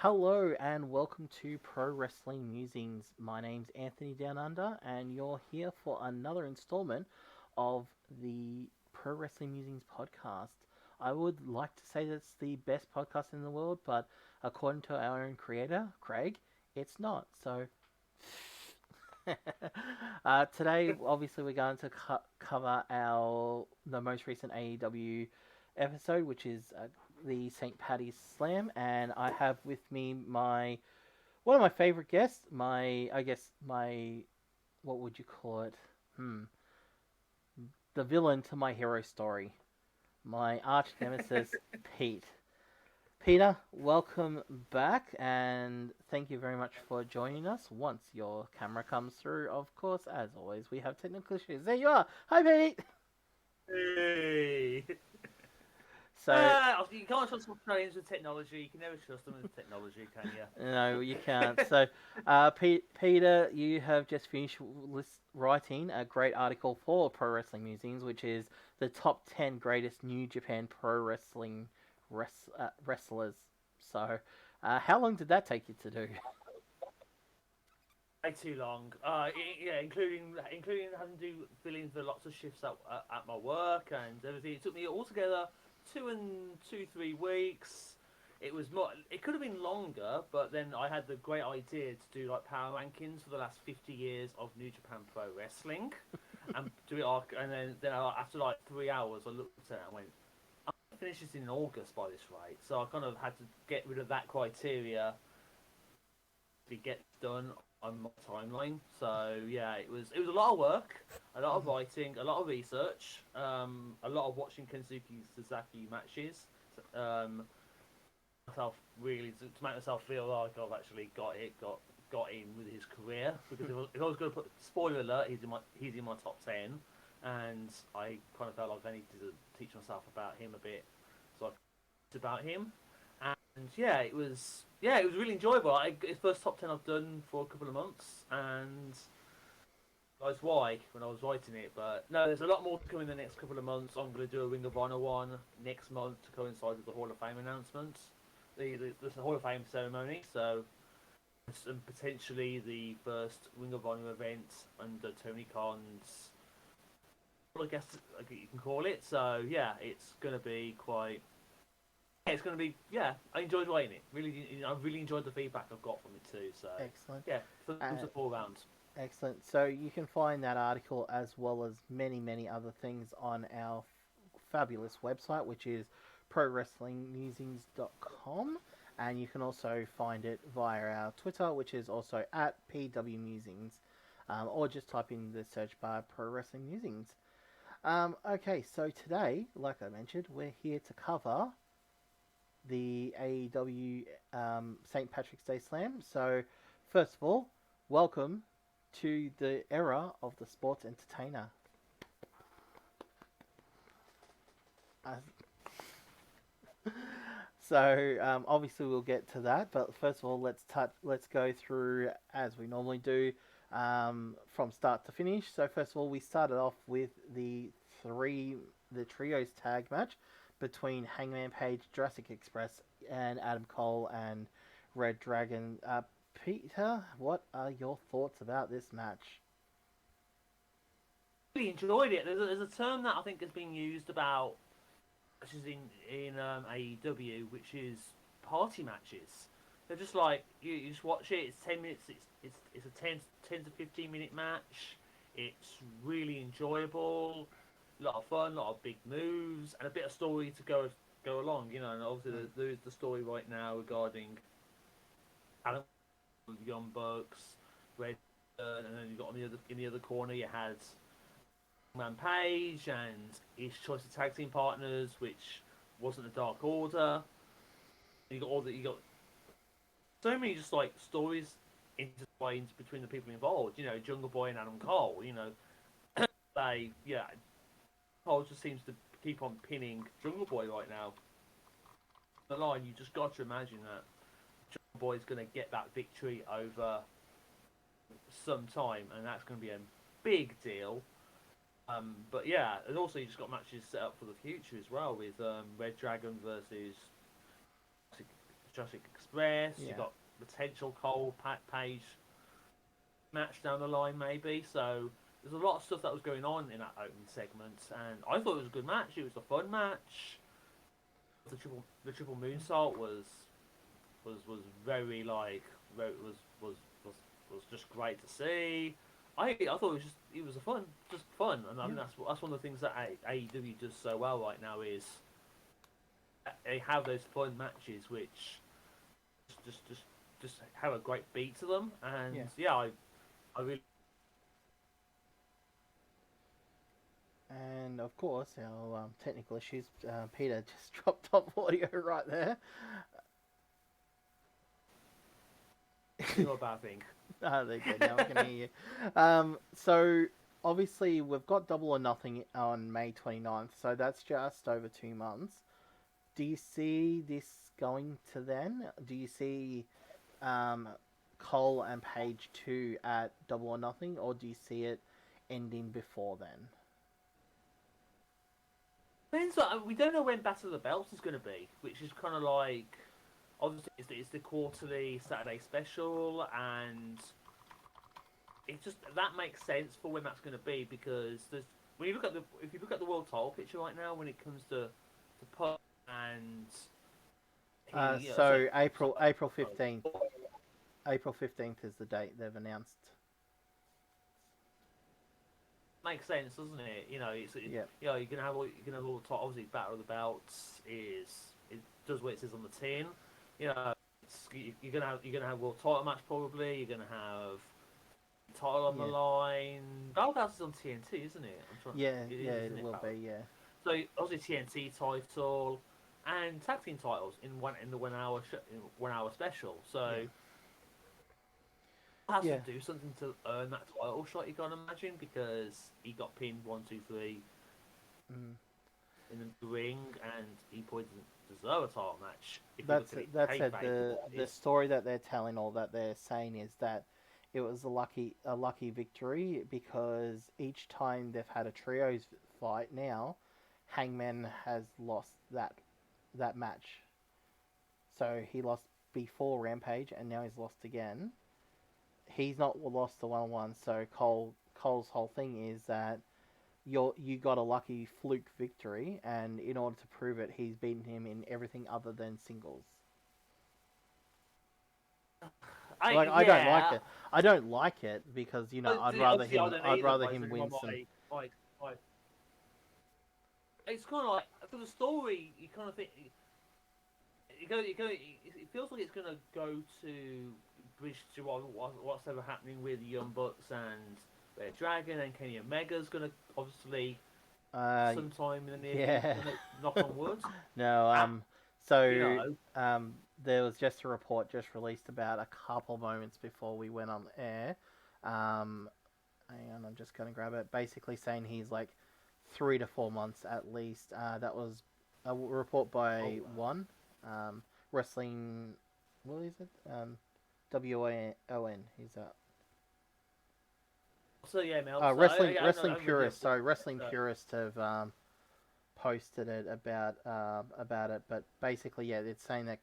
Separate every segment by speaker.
Speaker 1: Hello and welcome to Pro Wrestling Musings. My name's Anthony Down Under, and you're here for another installment of the Pro Wrestling Musings podcast. I would like to say that it's the best podcast in the world, but according to our own creator, Craig, it's not. So today, obviously, we're going to cover the most recent AEW episode, which is the St. Paddy's Slam, and I have with me my one of my favorite guests, my what would you call it? The villain to my hero story, my arch nemesis, Pete. Peter, welcome back, and thank you very much for joining us. Once your camera comes through, of course, as always, we have technical issues. There you are. Hi, Pete.
Speaker 2: Hey.
Speaker 1: So,
Speaker 2: You can't trust Australians with technology. You can never trust them with technology, can
Speaker 1: no, you can't.
Speaker 2: you?
Speaker 1: So, Peter, you have just finished writing a great article for Pro Wrestling Musings, which is the top 10 greatest New Japan Pro Wrestling wrestlers. So, how long did that take you to do?
Speaker 2: Way too long. Yeah, including having to do fill-ins for lots of shifts at my work and everything. It took me altogether 3 weeks. It was more. It could have been longer, but then I had the great idea to do like power rankings for the last 50 years of New Japan Pro Wrestling, and do it. And after like 3 hours, I looked at it and went, "I'm gonna finish this in August by this rate." So I kind of had to get rid of that criteria to get done on my timeline. So yeah, it was a lot of work, a lot of writing, a lot of research, a lot of watching Kensuke Sasaki matches. Um, myself really to make myself feel like I've actually got in with his career, because if I was going to put, spoiler alert, he's in my top 10, and I kind of felt like I needed to teach myself about him a bit, so I about him. And yeah, it was really enjoyable. It's the first top 10 I've done for a couple of months, and that's why when I was writing it. But no, there's a lot more to come in the next couple of months. I'm going to do a Ring of Honor one next month to coincide with the Hall of Fame announcement, the Hall of Fame ceremony. So and potentially the first Ring of Honor event under Tony Khan's, I guess you can call it. So yeah, it's going to be quite. Yeah, it's going to be. Yeah, I enjoyed writing it. Really, I really enjoyed the feedback I've got from it too. So
Speaker 1: Excellent.
Speaker 2: yeah, thumbs
Speaker 1: Uh,
Speaker 2: up all round.
Speaker 1: Excellent. So you can find that article as well as many, many other things on our fabulous website, which is prowrestlingmusings.com. And you can also find it via our Twitter, which is also at PWMusings, or just type in the search bar Pro Wrestling Musings. Okay, so today, like I mentioned, we're here to cover the AEW St. Patrick's Day Slam. So, first of all, welcome to the era of the sports entertainer. Uh, obviously we'll get to that, but first of all, let's go through as we normally do, from start to finish. So first of all, we started off with the trios tag match between Hangman Page, Jurassic Express, and Adam Cole and Red Dragon. Peter, what are your thoughts about this match?
Speaker 2: Really enjoyed it. There's a term that I think has been used about, which is in AEW, which is party matches. They're just like you just watch it. It's 10 minutes. It's a 10 to 15 minute match. It's really enjoyable. A lot of fun, a lot of big moves, and a bit of story to go along. And obviously
Speaker 1: Mm.
Speaker 2: there is the story right now regarding Adam, Young Bucks, Red, and then you got in the other corner you had Man Page and his choice of tag team partners, which wasn't the Dark Order. You got so many just like stories intertwined between the people involved. Jungle Boy and Adam Cole. Cole just seems to keep on pinning Jungle Boy right now. The line, you just got to imagine that Jungle Boy's going to get that victory over some time, and that's going to be a big deal. But yeah, and also you just got matches set up for the future as well with Red Dragon versus Jurassic Express. You
Speaker 1: Yeah.
Speaker 2: got potential Cole Page match down the line, maybe. So there's a lot of stuff that was going on in that opening segment, and I thought it was a good match. It was a fun match. The triple moonsault was very like was was just great to see. I thought it was a just fun, and I
Speaker 1: Yeah.
Speaker 2: think that's one of the things that AEW does so well right now is they have those fun matches which just just just have a great beat to them, and
Speaker 1: Yeah.
Speaker 2: yeah, I really
Speaker 1: And of course, our technical issues. Peter just dropped off audio right there.
Speaker 2: you know about thing.
Speaker 1: Ah, there you go. Now we can hear you. So obviously we've got Double or Nothing on May 29th, so that's just over 2 months. Do you see this going to then? Do you see um, Cole and Page 2 at Double or Nothing, or do you see it ending before then?
Speaker 2: Depends. We don't know when Battle of the Belts is going to be, which is kind of like obviously it's the quarterly Saturday special, and it just that makes sense for when that's going to be because there's when you look at the if you look at the world title picture right now when it comes to Puck and he
Speaker 1: So
Speaker 2: sorry,
Speaker 1: April 15th. April 15th is the date they've announced.
Speaker 2: makes sense, doesn't it?
Speaker 1: Yeah.
Speaker 2: You're gonna have all the obviously Battle of the Belts it does what it says on the tin. You know, you're gonna have world title match probably. You're gonna have title on the
Speaker 1: Yeah.
Speaker 2: line. Battle of the Belts is on TNT, isn't it?
Speaker 1: Yeah,
Speaker 2: It
Speaker 1: yeah,
Speaker 2: is, isn't
Speaker 1: it
Speaker 2: it?
Speaker 1: will be, yeah.
Speaker 2: So obviously TNT title and tag team titles in the 1 hour special. So
Speaker 1: Yeah.
Speaker 2: has to
Speaker 1: Yeah.
Speaker 2: do something to earn that title shot. You gotta imagine because he got pinned 1, 2, 3
Speaker 1: Mm.
Speaker 2: in the ring, and he probably doesn't deserve a title match if you look
Speaker 1: That's
Speaker 2: at it
Speaker 1: that's it.
Speaker 2: kayfabe
Speaker 1: The
Speaker 2: wise.
Speaker 1: story that they're telling or that they're saying is that it was a lucky victory because each time they've had a trios fight now, Hangman has lost that match. So he lost before Rampage and now he's lost again. He's not lost the 1-1, so Cole's whole thing is that you got a lucky fluke victory, and in order to prove it, he's beaten him in everything other than singles. Like I don't like
Speaker 2: Yeah.
Speaker 1: it. I don't like it because
Speaker 2: Obviously, I don't
Speaker 1: I'd
Speaker 2: either,
Speaker 1: rather
Speaker 2: but it's
Speaker 1: him
Speaker 2: only
Speaker 1: win some.
Speaker 2: my it's kind of like for the story. You kind of think It feels like it's gonna go to bridge to what's ever happening with the Young Bucks and Red Dragon, and Kenny Omega's gonna obviously
Speaker 1: Uh,
Speaker 2: sometime in the near future.
Speaker 1: yeah.
Speaker 2: Knock on wood.
Speaker 1: No.
Speaker 2: Ah, you
Speaker 1: So
Speaker 2: know,
Speaker 1: there was just a report just released about a couple moments before we went on air. Um, Hang on, I'm just gonna grab it. Basically saying he's like 3 to 4 months at least. That was a report by
Speaker 2: oh,
Speaker 1: One, wrestling. What is it? WON. He's
Speaker 2: so yeah, Mel. So
Speaker 1: wrestling
Speaker 2: I'm with you.
Speaker 1: purists. Sorry, wrestling
Speaker 2: So,
Speaker 1: purists have posted it about it. But basically, yeah, it's saying that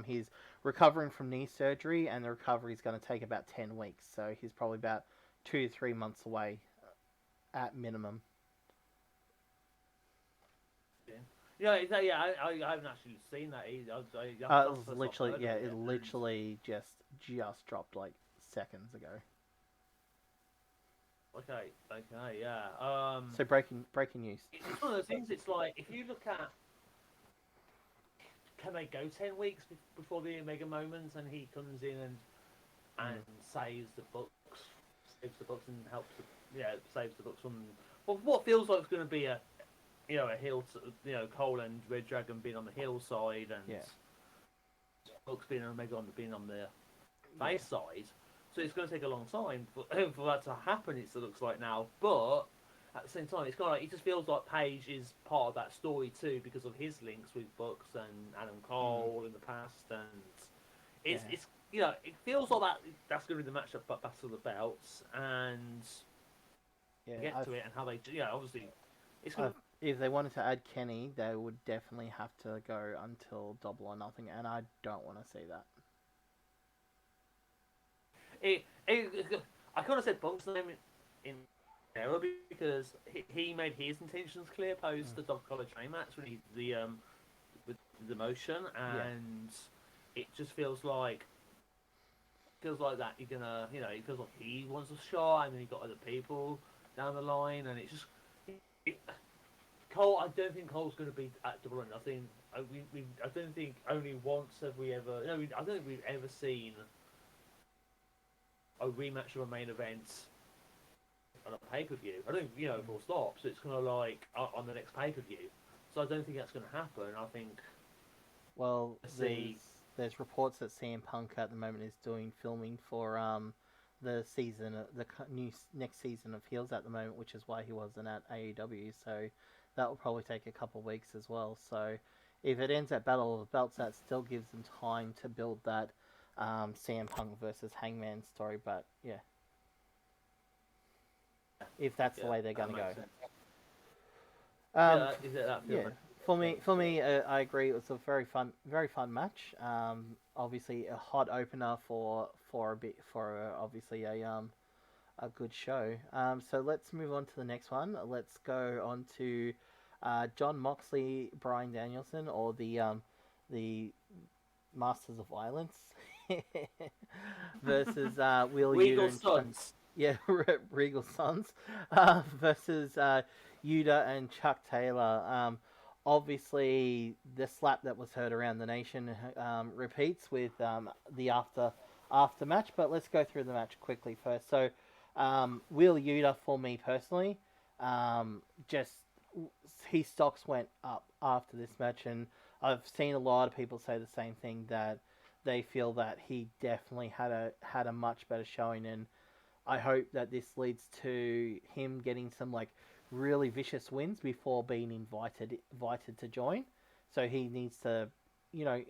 Speaker 1: he's recovering from knee surgery, and the recovery is going to take about 10 weeks. So he's probably about 2 to 3 months away at minimum.
Speaker 2: I haven't actually seen that either.
Speaker 1: It
Speaker 2: That's
Speaker 1: was
Speaker 2: the first I've
Speaker 1: literally,
Speaker 2: heard
Speaker 1: yeah,
Speaker 2: of
Speaker 1: it
Speaker 2: it. And
Speaker 1: literally just dropped like seconds ago.
Speaker 2: okay, yeah.
Speaker 1: So breaking news.
Speaker 2: It's one of those things. It's like if you look at can they go 10 weeks before the Omega moments, and he comes in and saves the books, and helps, saves the books from what feels like it's going to be a heel, Cole and Red Dragon being on the heel side, and
Speaker 1: Yeah,
Speaker 2: books being being on the
Speaker 1: yeah,
Speaker 2: face side. So it's going to take a long time for that to happen. It looks like now, but at the same time, it's kind of like it just feels like Page is part of that story too because of his links with Books and Adam Cole in the past, and
Speaker 1: yeah.
Speaker 2: it's it feels like that's going to be the matchup at Battle of the Belts, and
Speaker 1: Yeah,
Speaker 2: get to it and how they obviously it's
Speaker 1: I
Speaker 2: going to
Speaker 1: if they wanted to add Kenny, they would definitely have to go until Double or Nothing, and I don't want to see that.
Speaker 2: I kind of said Punk's name in error because he made his intentions clear post
Speaker 1: Mm.
Speaker 2: the dog collar chain match when he with the motion,
Speaker 1: Yeah.
Speaker 2: and it just feels like that you're gonna, it feels like he wants a shot, and then you got other people down the line, and it's just it, Cole. I don't think Cole's going to be at Double or Nothing. I don't think only once have we ever. No, I don't think we've ever seen a rematch of a main event on a pay per view. I don't,
Speaker 1: Mm.
Speaker 2: full stop. So it's kind of like on the next pay per view. So I don't think that's going to happen. I think
Speaker 1: Well,
Speaker 2: see,
Speaker 1: there's reports that CM Punk at the moment is doing filming for the season, next season of Heels at the moment, which is why he wasn't at AEW. So that will probably take a couple of weeks as well. So if it ends at Battle of the Belts, that still gives them time to build that CM Punk versus Hangman story. But yeah, if that's the
Speaker 2: yeah,
Speaker 1: way they're
Speaker 2: that
Speaker 1: gonna go.
Speaker 2: makes sense.
Speaker 1: Um,
Speaker 2: Yeah, is it that feels
Speaker 1: yeah,
Speaker 2: like
Speaker 1: for me, I agree. It was a very fun match. Obviously a hot opener for a bit for obviously a good show. So let's move on to the next one. Let's go on to John Moxley, Brian Danielson, or the Masters of Violence versus Will Yuta
Speaker 2: Regal
Speaker 1: and Chuck.
Speaker 2: Sons.
Speaker 1: Yeah, Regal Sons versus Yuta and Chuck Taylor. Obviously, the slap that was heard around the nation repeats with the after match. But let's go through the match quickly first. So, Will Yuta for me personally, just his stocks went up after this match, and I've seen a lot of people say the same thing, that they feel that he definitely had a much better showing, and I hope that this leads to him getting some like really vicious wins before being invited to join. So he needs to, you know,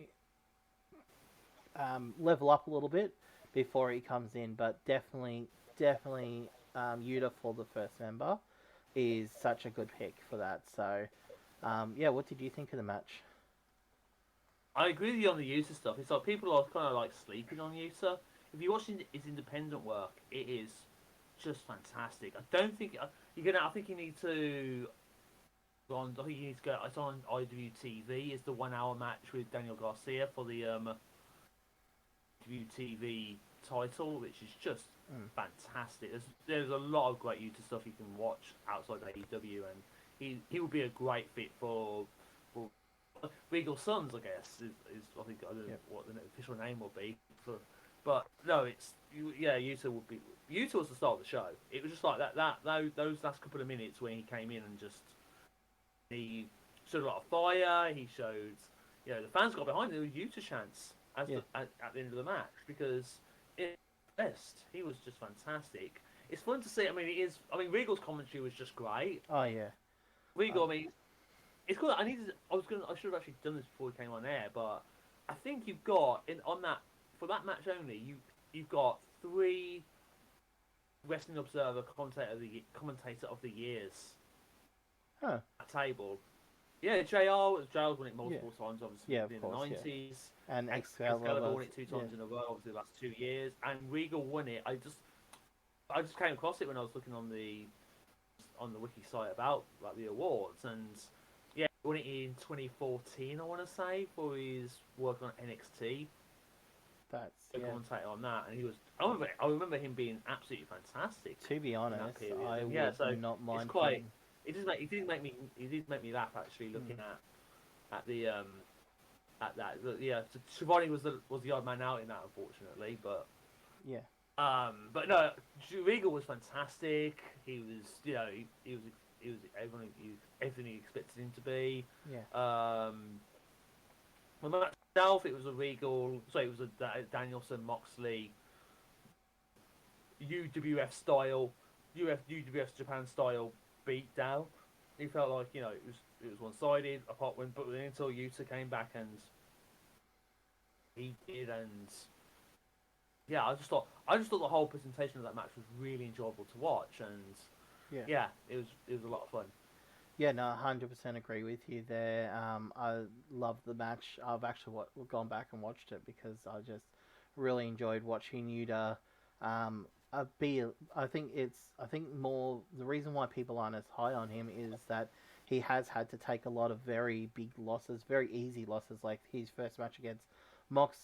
Speaker 1: level up a little bit before he comes in. But definitely, Yuta for the first member is such a good pick for that. So, yeah, what did you think of the match?
Speaker 2: I agree with you on the Yuta stuff. It's like people are kind of like sleeping on Yuta. If you watch his independent work, it is just fantastic. I don't think you're gonna. I think you need to. I think you need to go. It's on IWTV. It's the 1 hour match with Daniel Garcia for the IWTV title, which is just
Speaker 1: Mm,
Speaker 2: fantastic. There's a lot of great Yuta stuff you can watch outside AEW, and he would be a great fit for Regal Sons, I guess, is I think I don't know
Speaker 1: yep.
Speaker 2: what the official name will be for, but no, yeah, Yuta would be. Yuta was the start of the show. It was just like those last couple of minutes when he came in and just he showed a lot of fire. He showed, the fans got behind him. It was Yuta chance
Speaker 1: Yeah.
Speaker 2: at the end of the match because it best he was just fantastic. It's fun to see. I mean, it is. I mean, Regal's commentary was just great.
Speaker 1: Oh yeah.
Speaker 2: Regal,
Speaker 1: Um,
Speaker 2: I mean, it's good. I should have actually done this before we came on air, but I think you've got in on that for that match only. You've got three Wrestling Observer commentator of the years
Speaker 1: huh.
Speaker 2: at table. Yeah, JR's won it
Speaker 1: Yeah.
Speaker 2: multiple times,
Speaker 1: Yeah,
Speaker 2: obviously
Speaker 1: of
Speaker 2: in the
Speaker 1: course. Yeah.
Speaker 2: nineties.
Speaker 1: And
Speaker 2: Excalibur
Speaker 1: Excalibur.
Speaker 2: won it two
Speaker 1: Yeah.
Speaker 2: times in a row, obviously the last 2 years. And Regal won it. I just came across it when I was looking on the wiki site about like the awards, and yeah, he won it in 2014. I want to say for his work on NXT.
Speaker 1: That's
Speaker 2: A
Speaker 1: yeah.
Speaker 2: commentator on that, and he was. I remember him being absolutely fantastic
Speaker 1: To be
Speaker 2: in that
Speaker 1: honest,
Speaker 2: period.
Speaker 1: I
Speaker 2: And yeah,
Speaker 1: would
Speaker 2: so
Speaker 1: not
Speaker 2: it's
Speaker 1: mind
Speaker 2: quite.
Speaker 1: him.
Speaker 2: It did make me laugh actually looking
Speaker 1: Mm,
Speaker 2: at the at that. Yeah, Shivani was the odd man out in that, unfortunately.
Speaker 1: yeah.
Speaker 2: But no, Regal was fantastic. He was, he was everything you expected him to be.
Speaker 1: Yeah.
Speaker 2: For myself, it was a Regal. Sorry, it was a Danielson Moxley UWF style, UWF Japan style beatdown. He felt like it was one sided. Apart when but until Yuta came back and he did, and yeah, I just thought the whole presentation of that match was really enjoyable to watch, and
Speaker 1: Yeah.
Speaker 2: yeah, it was a lot of fun.
Speaker 1: Yeah, no, 100% agree with you there. I love the match. I've actually gone back and watched it because I just really enjoyed watching Yuta. Be. I think more the reason why people aren't as high on him is that he has had to take a lot of very big losses, very easy losses, like his first match against Mox,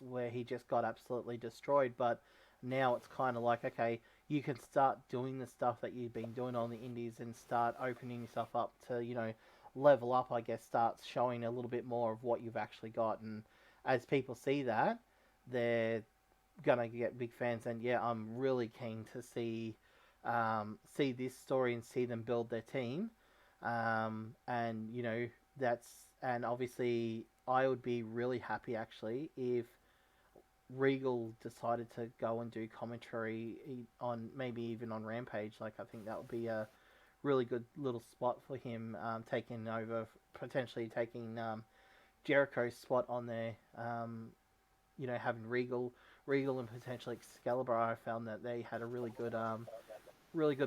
Speaker 1: where he just got absolutely destroyed. But now it's kind of like, okay, you can start doing the stuff that you've been doing on the indies and start opening yourself up to, level up, I guess, start showing a little bit more of what you've actually got. And as people see that, they're gonna get big fans. And yeah, I'm really keen to see this story and see them build their team. And that's and obviously I would be really happy actually if Regal decided to go and do commentary on maybe even on Rampage. Like I think that would be a really good little spot for him, taking over, potentially taking Jericho's spot on there. Having Regal and potentially Excalibur. I found that they had a really good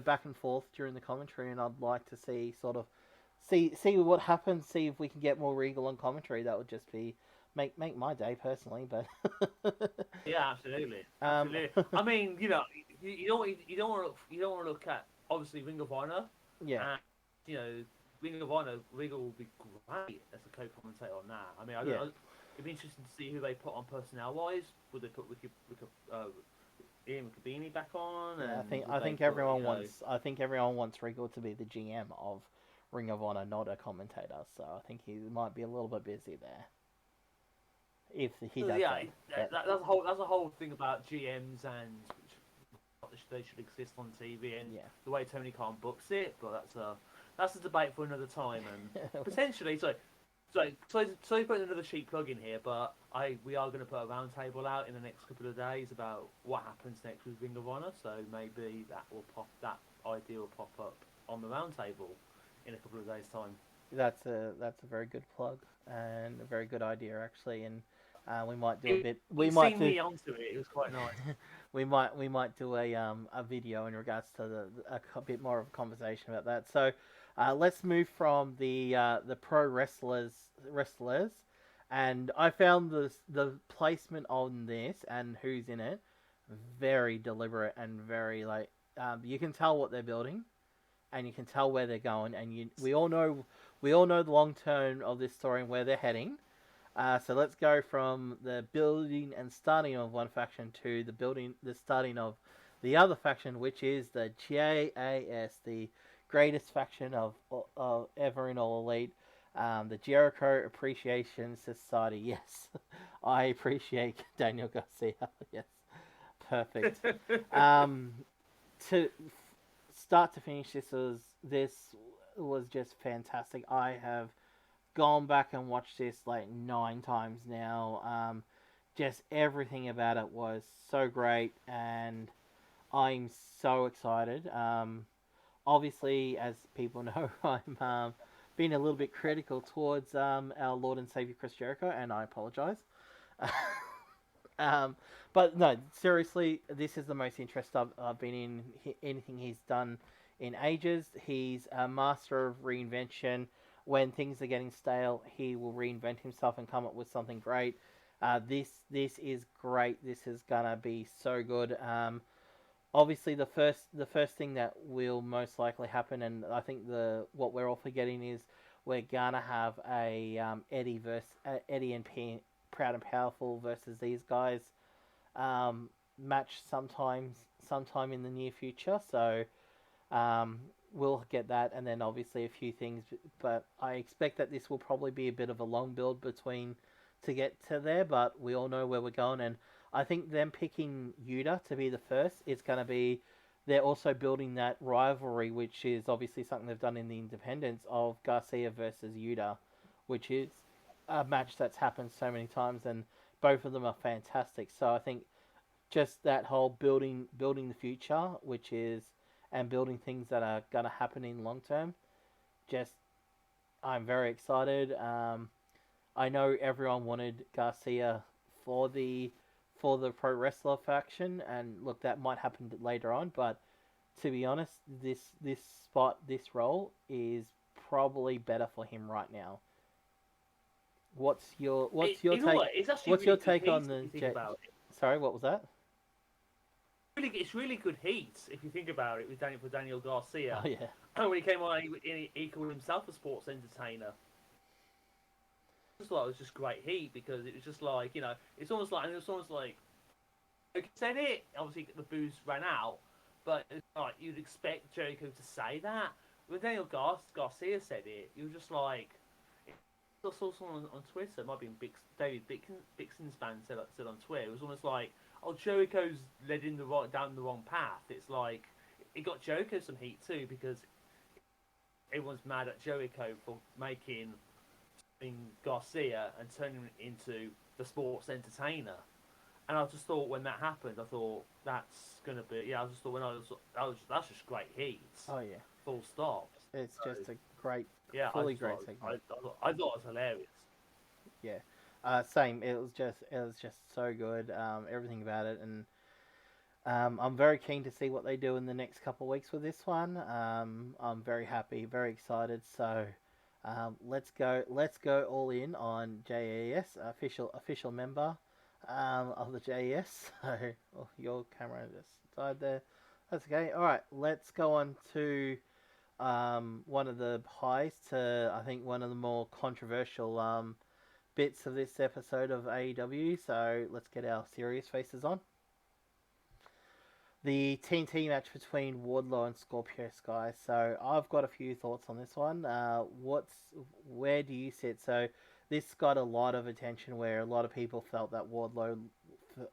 Speaker 1: back and forth during the commentary, and I'd like to see sort of see what happens. See if we can get more Regal on commentary. That would just be make my day personally. But
Speaker 2: Yeah, absolutely,
Speaker 1: um,
Speaker 2: absolutely. I mean, you don't want to look at obviously Ring of Honor,
Speaker 1: yeah,
Speaker 2: and you know Ring of Honor, Regal will be great as a co-commentator on that. I mean,
Speaker 1: yeah.
Speaker 2: it'd be interesting to see who they put on personnel wise. Would they put Ian Kabini back on,
Speaker 1: Yeah,
Speaker 2: and would
Speaker 1: I
Speaker 2: they
Speaker 1: think
Speaker 2: put
Speaker 1: everyone wants Regal to be the GM of Ring of Honor, not a commentator. So I think he might be a little bit busy there if he does
Speaker 2: yeah,
Speaker 1: that. But
Speaker 2: that's a whole thing about GMs and they should exist on TV and
Speaker 1: yeah,
Speaker 2: the way Tony Khan books it. But that's a debate for another time and potentially. So putting another cheap plug in here, but we are going to put a roundtable out in the next couple of days about what happens next with Ring of Honor. So maybe that idea will pop up on the roundtable in a couple of days' time.
Speaker 1: that's a very good plug and a very good idea actually. And we might do a
Speaker 2: It,
Speaker 1: bit. We
Speaker 2: it
Speaker 1: might
Speaker 2: seen
Speaker 1: do.
Speaker 2: me onto it. It was quite nice.
Speaker 1: we might do a video in regards to a bit more of a conversation about that. So let's move from the pro wrestlers, and I found the placement on this and who's in it very deliberate and very like you can tell what they're building and you can tell where they're going and we all know the long term of this story and where they're heading. So let's go from the building and starting of one faction to the starting of the other faction, which is the JAS, the greatest faction of ever in All Elite, the Jericho Appreciation Society. Yes, I appreciate Daniel Garcia. Yes, perfect. Um, to start to finish, this was just fantastic. I have gone back and watched this like 9 times now. Just everything about it was so great, and I'm so excited. Obviously, as people know, I'm being a little bit critical towards our Lord and Savior Chris Jericho, and I apologize. um, but no, seriously, this is the most interest I've been in anything he's done in ages. He's a master of reinvention. When things are getting stale, he will reinvent himself and come up with something great. This is great. This is gonna be so good. Obviously, the first thing that will most likely happen, and I think the what we're all forgetting is we're gonna have a Eddie and Proud and Powerful versus these guys match sometime in the near future. So um, we'll get that, and then obviously a few things. But I expect that this will probably be a bit of a long build between to get to there. But we all know where we're going, and I think them picking Yuta to be the first is going to be. They're also building that rivalry, which is obviously something they've done in the independence of Garcia versus Yuta, which is a match that's happened so many times, and both of them are fantastic. So I think just that whole building the future, which is and building things that are gonna happen in long term. Just I'm very excited. I know everyone wanted Garcia for the for the pro wrestler faction, and look, that might happen later on. But to be honest, this role is probably better for him right now. What's your
Speaker 2: You know
Speaker 1: take?
Speaker 2: what? It's actually
Speaker 1: What's your
Speaker 2: really good
Speaker 1: take on
Speaker 2: heat if
Speaker 1: the
Speaker 2: you think
Speaker 1: J?
Speaker 2: about it.
Speaker 1: Sorry, what was that?
Speaker 2: It's really good heat if you think about it with Daniel Garcia.
Speaker 1: Oh yeah,
Speaker 2: And when he came on, he called himself a sports entertainer. I just thought it was just great heat because it was just like it's almost like Jericho said it. Obviously, the booze ran out, but it's like you'd expect Jericho to say that. When Daniel Garcia said it, you were just like, I saw someone on Twitter, it might be David Bixenspan said on Twitter, it was almost like, oh, Jericho's led in down the wrong path. It's like, it got Jericho some heat too because everyone's mad at Jericho for making Garcia and turning him into the sports entertainer. And I just thought when that happened, I thought that's gonna be I just thought that's just great heat,
Speaker 1: oh yeah.
Speaker 2: full stop.
Speaker 1: It's
Speaker 2: So
Speaker 1: just a great,
Speaker 2: yeah,
Speaker 1: fully great segment.
Speaker 2: I thought it was hilarious.
Speaker 1: Yeah. Same. It was just so good. Everything about it, and I'm very keen to see what they do in the next couple of weeks with this one. I'm very happy, very excited. So, let's go all in on JAS, official member of the JAS. So, oh, your camera just died there. That's okay. All right, let's go on to one of the highs to I think one of the more controversial bits of this episode of AEW. So let's get our serious faces on. The TNT match between Wardlow and Scorpio Sky. So I've got a few thoughts on this one. Where do you sit? So this got a lot of attention where a lot of people felt that Wardlow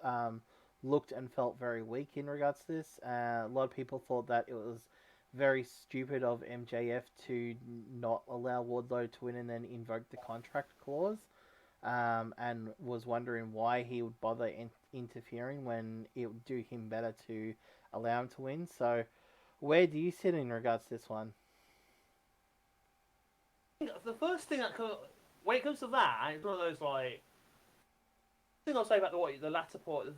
Speaker 1: um, looked and felt very weak in regards to this. A lot of people thought that it was very stupid of MJF to not allow Wardlow to win and then invoke the contract clause, and was wondering why he would bother interfering when it would do him better to allow him to win. So, where do you sit in regards to this one?
Speaker 2: The first thing when it comes to that, it's one of those like thing I'll say about the latter point,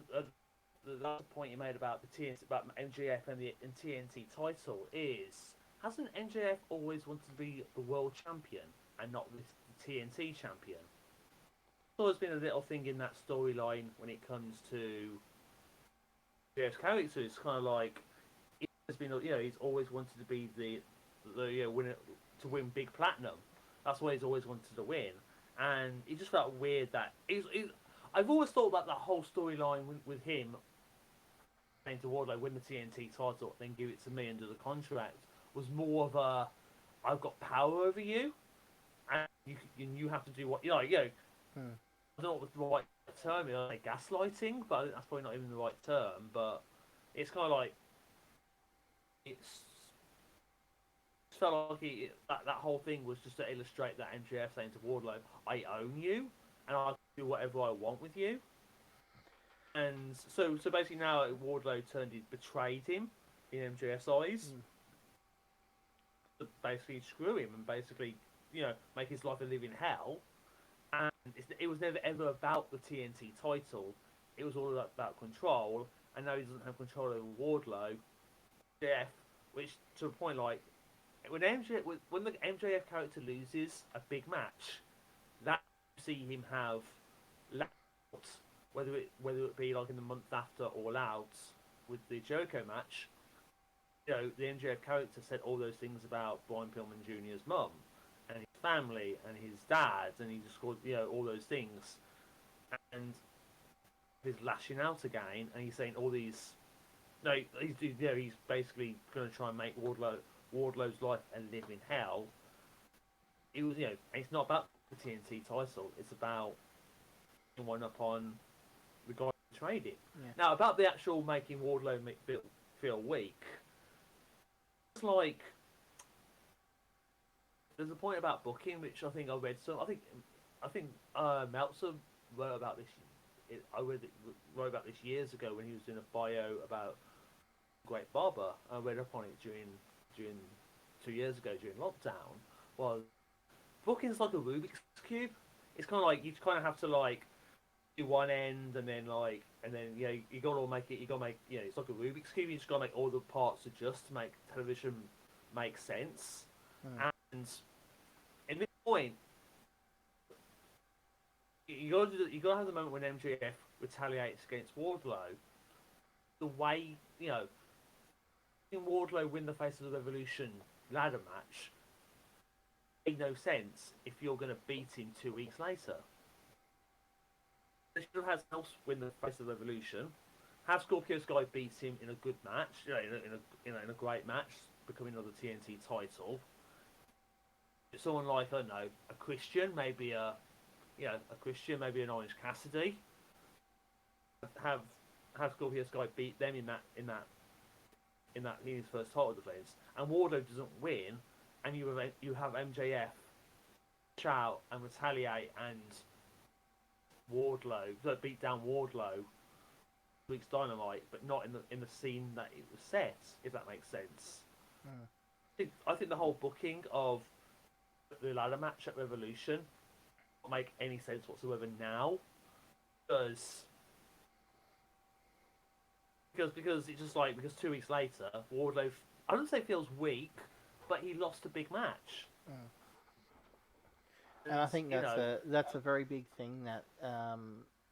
Speaker 2: the latter point you made about the TNT, about MJF and the TNT title is, hasn't MJF always wanted to be the world champion and not the TNT champion? There's always been a little thing in that storyline when it comes to MJF's character. It's kind of like he's been, he's always wanted to be the winner to win Big Platinum. That's why he's always wanted to win, and it just felt weird that I've always thought about that whole storyline with him saying to Wardlow, win the TNT title, then give it to me under the contract, was more of a, I've got power over you, and you have to do what
Speaker 1: Hmm.
Speaker 2: I don't know what the right term is, like gaslighting, but I think that's probably not even the right term. But it's kind of like it's felt like that whole thing was just to illustrate that MJF saying to Wardlow, "I own you, and I can do whatever I want with you." And so basically now Wardlow betrayed him in MJF's eyes.
Speaker 1: Hmm.
Speaker 2: To basically screw him and basically make his life a living hell. And it was never ever about the TNT title. It was all about control. And now he doesn't have control over Wardlow, MJF, which to a point like when the MJF character loses a big match, that you see him have out, whether it be like in the month after All Out with the Jericho match. The MJF character said all those things about Brian Pillman Jr.'s mum and his family and his dad, and he just called all those things, and he's lashing out again, and he's saying all these. No, he's basically going to try and make Wardlow's life a living hell. It was it's not about the TNT title. It's about one upon the guy who betrayed it.
Speaker 1: Yeah.
Speaker 2: Now about the actual making Wardlow feel weak. It's like there's a point about booking which I think I read some. I think Meltzer wrote about this. Wrote about this years ago when he was doing a bio about Great Barber. I read up on it during 2 years ago during lockdown. Was booking's like a Rubik's cube. It's kind of like you kind of have to like do one end and then you got to make it. You got to make it's like a Rubik's cube. You just got to make all the parts adjust to make television make sense.
Speaker 1: Hmm.
Speaker 2: And in this point, you gotta have the moment when MJF retaliates against Wardlow. The way seeing Wardlow win the Face of the Revolution ladder match made no sense if you're going to beat him 2 weeks later. They should have had someone else win the Face of the Revolution. Have Scorpio Sky beat him in a good match, in a great match, becoming another TNT title. Someone like, I don't know, a Christian, maybe a Christian, maybe an Orange Cassidy. Have Scorpio Sky beat them in his first title defense, and Wardlow doesn't win, and you have MJF shout and retaliate and Wardlow beat down Wardlow week's Dynamite, but not in the scene that it was set. If that makes sense.
Speaker 1: Mm.
Speaker 2: I think the whole booking of the ladder match at Revolution don't make any sense whatsoever now, because it's just like, because 2 weeks later Wardlow, I don't say feels weak, but he lost a big match.
Speaker 1: Mm. And I think that's a very big thing that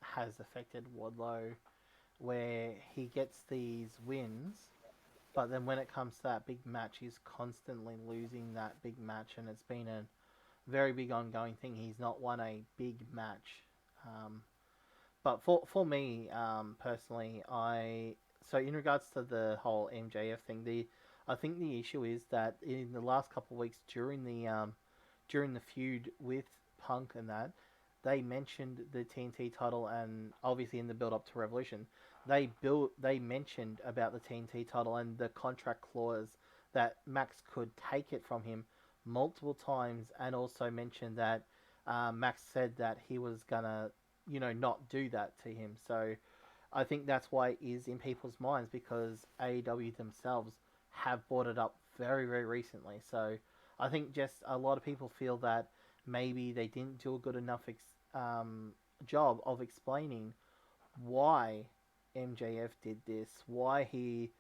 Speaker 1: has affected Wardlow, where he gets these wins, but then when it comes to that big match, he's constantly losing that big match, and it's been a very big ongoing thing. He's not won a big match. But for me personally, so in regards to the whole MJF thing, I think the issue is that in the last couple of weeks during the feud with Punk and that, they mentioned the TNT title, and obviously in the build up to Revolution, they mentioned about the TNT title and the contract clause that Max could take it from him multiple times, and also mentioned that Max said that he was gonna, not do that to him. So I think that's why it is in people's minds, because AEW themselves have brought it up very, very recently. So I think just a lot of people feel that maybe they didn't do a good enough job of explaining why MJF did this, why he,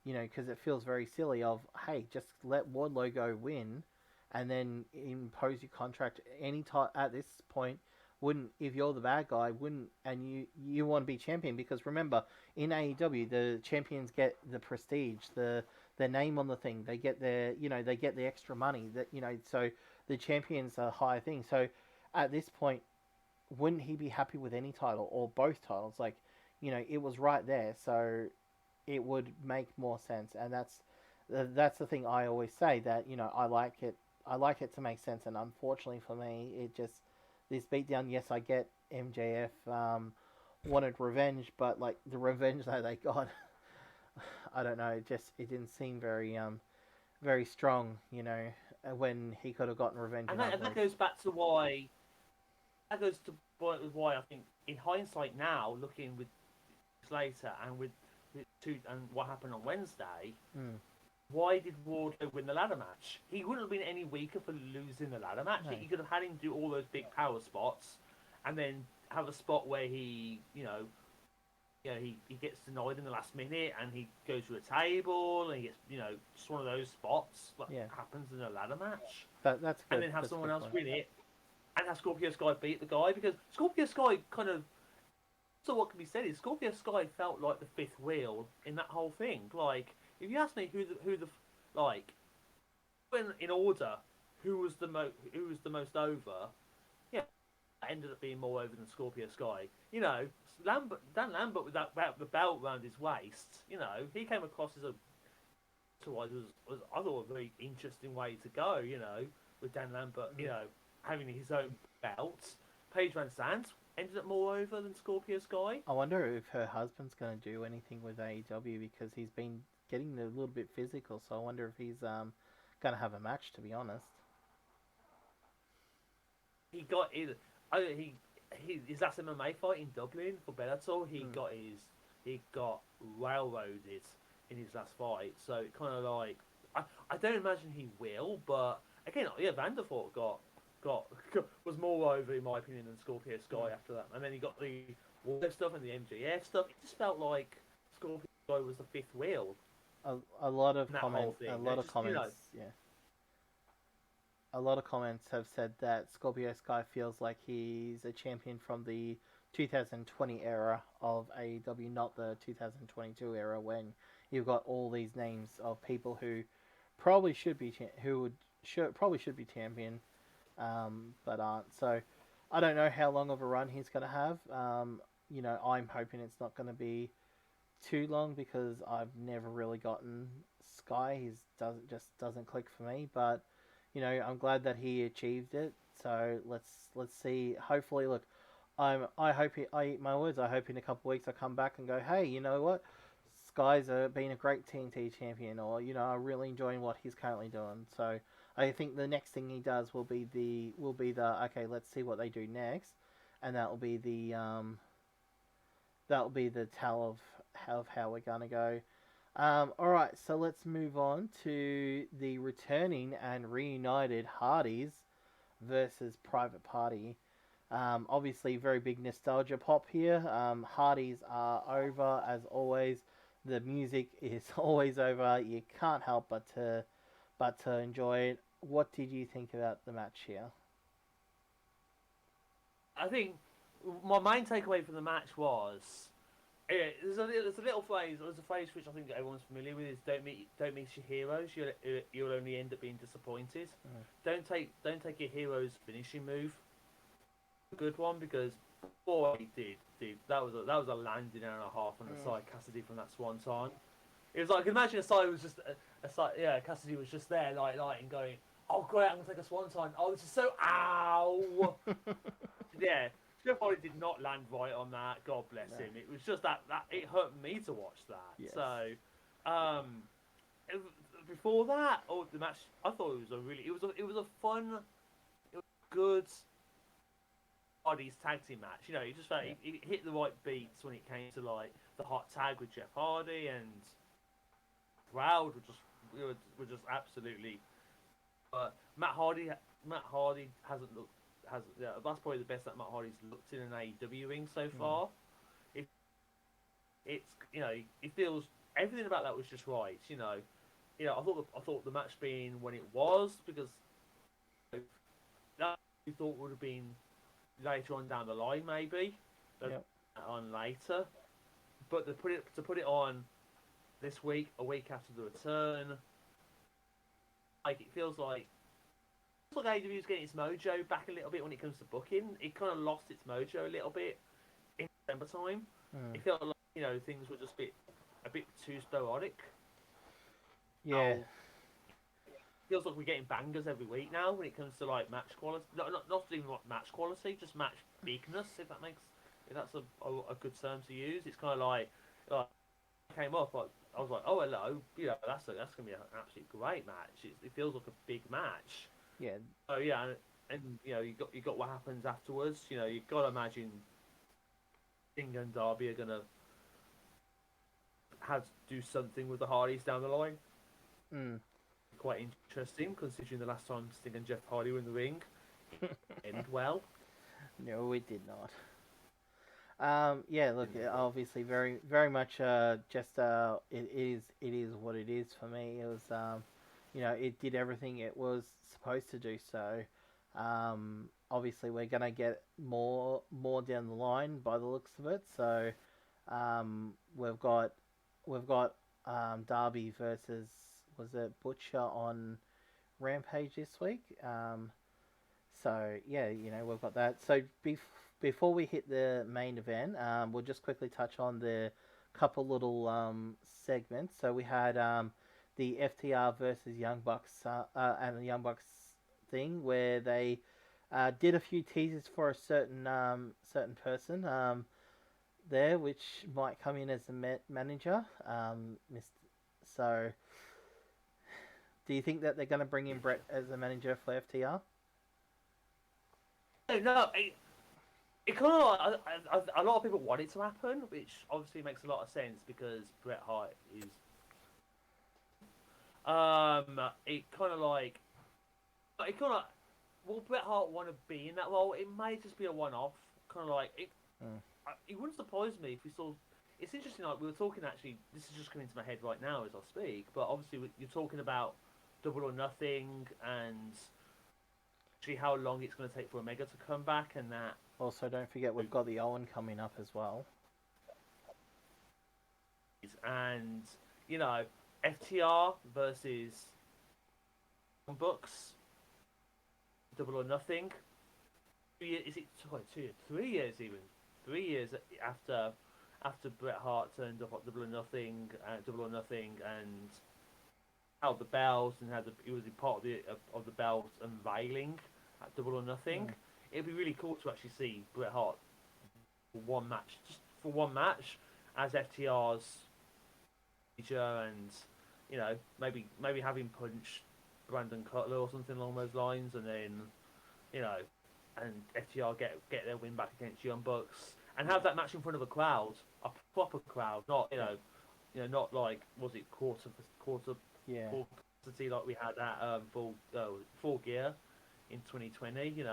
Speaker 1: because it feels very silly of, hey, just let Wardlow go win, and then impose your contract any time at this point. Wouldn't, if you're the bad guy, wouldn't, and you want to be champion, because remember, in AEW the champions get the prestige, their name on the thing, they get they get the extra money, that so the champions are a high thing. So at this point, wouldn't he be happy with any title or both titles? Like, it was right there, so it would make more sense. And that's the thing I always say, that I like it to make sense. And unfortunately for me, it just, this beatdown. Yes, I get MJF wanted revenge, but like the revenge that they got, I don't know. It didn't seem very strong. When he could have gotten revenge.
Speaker 2: And that goes back to why. That goes to why I think, in hindsight now, looking with later and with and what happened on Wednesday, why did Wardlow win the ladder match? He wouldn't have been any weaker for losing the ladder match.
Speaker 1: No.
Speaker 2: You could have had him do all those big power spots, and then have a spot where he gets denied in the last minute, and he goes through a table, and he gets just one of those spots that happens in a ladder match.
Speaker 1: That's good.
Speaker 2: And then have someone else win it, and have Scorpio Sky beat the guy, because Scorpio Sky kind of. So what can be said is Scorpio Sky felt like the fifth wheel in that whole thing. Like, if you ask me who the when in order, who was the most over, ended up being more over than Scorpio Sky. Dan Lambert with the belt around his waist. He came across as was I thought a very interesting way to go. With Dan Lambert, having his own belt. Paige Van Zandt ended up more over than Scorpio Sky.
Speaker 1: I wonder if her husband's going to do anything with AEW, because he's been getting a little bit physical. So I wonder if he's going to have a match, to be honest.
Speaker 2: He got his last MMA fight in Dublin for Bellator. He got railroaded in his last fight. So it kind of like, I don't imagine he will, but again, Vanderfort was more over, in my opinion, than Scorpio Sky after that. And then he got the Wardlow stuff and the MJF stuff. It just felt like Scorpio Sky was the fifth wheel.
Speaker 1: A lot of comments. A lot of comments. Yeah. a lot of comments have said that Scorpio Sky feels like he's a champion from the 2020 era of AEW, not the 2022 era when you've got all these names of people who probably should be probably should be champion, but aren't. So I don't know how long of a run he's going to have. I'm hoping it's not going to be too long because I've never really gotten Sky. He doesn't click for me. But I'm glad that he achieved it. So let's see. Hopefully, look, I hope I eat my words. I hope in a couple of weeks I come back and go, hey, you know what? Sky's been a great TNT champion, or I'm really enjoying what he's currently doing. So I think the next thing he does will be the okay. Let's see what they do next, and that'll be the tell of how we're gonna go. All right, so let's move on to the returning and reunited Hardys versus Private Party. Obviously, very big nostalgia pop here. Hardys are over as always. The music is always over. You can't help but to enjoy it. What did you think about the match here?
Speaker 2: I think my main takeaway from the match was there's a little phrase. There's a phrase which I think everyone's familiar with: is don't meet your heroes. You'll only end up being disappointed.
Speaker 1: Mm.
Speaker 2: Don't take your hero's finishing move. A good one because boy, he did. That was a landing and a half on the side Cassidy from that swan time. It was like imagine a side was just a side. Yeah, Cassidy was just there and going, oh great, I'm gonna take a swan time. Oh, this is so ow. Yeah, Jeff Hardy did not land right on that. God bless him. It was just that it hurt me to watch that.
Speaker 1: Yes.
Speaker 2: So, before that, the match, I thought it was a fun, it was good Hardy's tag team match. He just felt it hit the right beats when it came to like the hot tag with Jeff Hardy, and the crowd were just absolutely. Matt Hardy hasn't looked. That's probably the best that Matt Hardy's looked in an AEW ring so far. It feels everything about that was just right. I thought the match being when it was because that we thought would have been later on down the line maybe on later, but to put it on this week, a week after the return, like it feels like. It's like AEW is getting its mojo back a little bit when it comes to booking. It kind of lost its mojo a little bit in December time. It felt like things were just a bit too sporadic.
Speaker 1: Yeah.
Speaker 2: Now, feels like we're getting bangers every week now when it comes to like match quality. Not even like match quality, just match bigness. If that's a good term to use. It's kind of like came up. I was like, oh hello, that's gonna be an absolutely great match. It feels like a big match.
Speaker 1: Yeah.
Speaker 2: Oh yeah, and you got what happens afterwards. You've got to imagine Sting and Darby are gonna have to do something with the Hardys down the line. Quite interesting, considering the last time Sting and Jeff Hardy were in the ring ended well.
Speaker 1: No, it did not. Yeah, look, obviously, very, very much. It is what it is for me. It was, it did everything it was supposed to do. So, obviously, we're gonna get more down the line by the looks of it. So, we've got Darby versus was it Butcher on Rampage this week. So yeah, we've got that. So before we hit the main event, we'll just quickly touch on the couple little segments. So we had the FTR versus Young Bucks and the Young Bucks thing where they did a few teasers for a certain person there, which might come in as the manager. So, do you think that they're going to bring in Brett as the manager for FTR?
Speaker 2: No, it kind of a lot of people want it to happen, which obviously makes a lot of sense because Bret Hart is. Will Bret Hart want to be in that role? It may just be a one-off, kind of like it. It wouldn't surprise me if we saw. It's interesting. Like we were talking, actually, this is just coming to my head right now as I speak. But obviously, you're talking about Double or Nothing and how long it's going to take for Omega to come back, and that.
Speaker 1: Also, don't forget we've got the Owen coming up as well.
Speaker 2: And you know, FTR versus Bucks, Double or Nothing. Is it 2 years, 3 years even? 3 years after Bret Hart turned up at Double or Nothing, and held the belts and he was a part of the belts unveiling at Double or Nothing.
Speaker 1: Mm.
Speaker 2: It'd be really cool to actually see Bret Hart for one match, just for one match, as FTR's manager, and maybe have him punch Brandon Cutler or something along those lines, and then you know, and FTR get their win back against Young Bucks, and have that match in front of a crowd, a proper crowd, not not like was it quarter
Speaker 1: Yeah.
Speaker 2: full capacity like we had at full gear in 2020.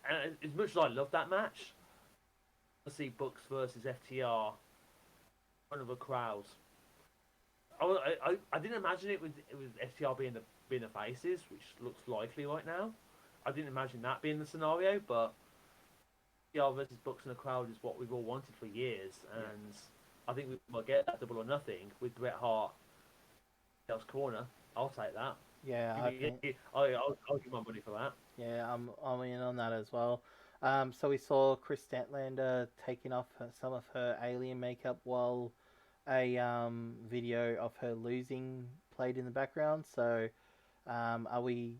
Speaker 2: And as much as I love that match, I see Bucks versus FTR in front of a crowd. I didn't imagine it was FTR being the faces, which looks likely right now. I didn't imagine that being the scenario, but FTR versus Bucks in the crowd is what we've all wanted for years, and I think we might get that Double or Nothing with Bret Hart. FTR's corner. I'll take that.
Speaker 1: Yeah, I think.
Speaker 2: I'll give my money for that.
Speaker 1: Yeah, I'm in on that as well. So we saw Chris Statlander taking off some of her alien makeup while a video of her losing played in the background. So, are we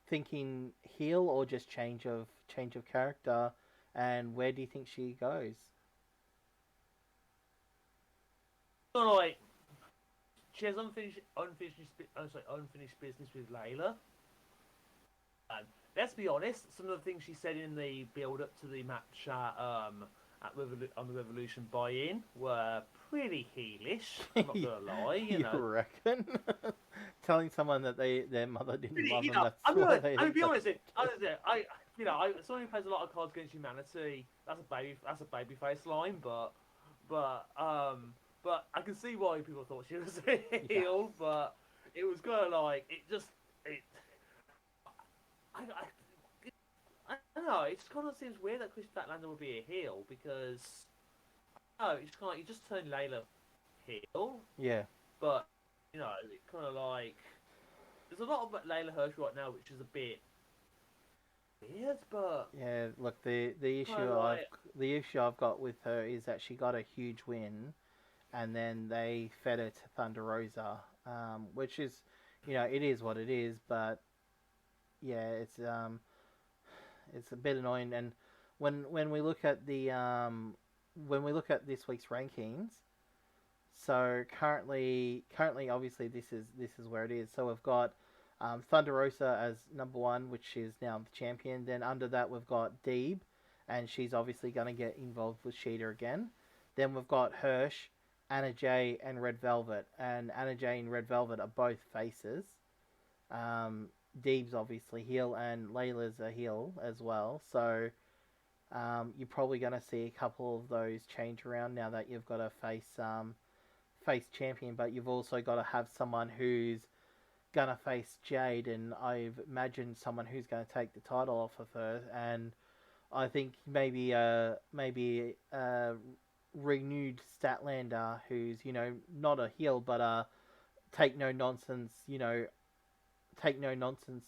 Speaker 1: thinking heel or just change of character? And where do you think she goes?
Speaker 2: So like, she has unfinished business with Layla. And let's be honest, some of the things she said in the build up to the match on the Revolution buy-in were pretty heelish. I'm not gonna lie,
Speaker 1: You reckon? Telling someone that their mother didn't love them. That's
Speaker 2: I'm
Speaker 1: why
Speaker 2: gonna.
Speaker 1: they.
Speaker 2: I'll be honest. Someone who plays a lot of Cards Against Humanity. That's a babyface line, but I can see why people thought she was a heel. But it was kind of like I don't know. It just kind of seems weird that Chris Statlander would be a heel because it's kind of like you just turned Layla heel.
Speaker 1: Yeah.
Speaker 2: But it kind of like there's a lot of Layla Hirsch right now, which is a bit weird. But
Speaker 1: Yeah. Look, the issue the issue I've got with her is that she got a huge win, and then they fed her to Thunder Rosa, which is, it is what it is. But yeah, it's a bit annoying. And when we look at this week's rankings, so currently obviously this is where it is. So we've got Thunder Rosa as number one, which is now the champion. Then under that we've got Deeb, and she's obviously going to get involved with Sheeta again. Then we've got Hirsch, Anna Jay, and Red Velvet, and Anna Jay and Red Velvet are both faces. Deeb's obviously heel, and Layla's a heel as well. So you're probably going to see a couple of those change around now that you've got a face champion, but you've also got to have someone who's going to face Jade, and I've imagined someone who's going to take the title off of her, and I think maybe a renewed Statlander who's not a heel but a take no nonsense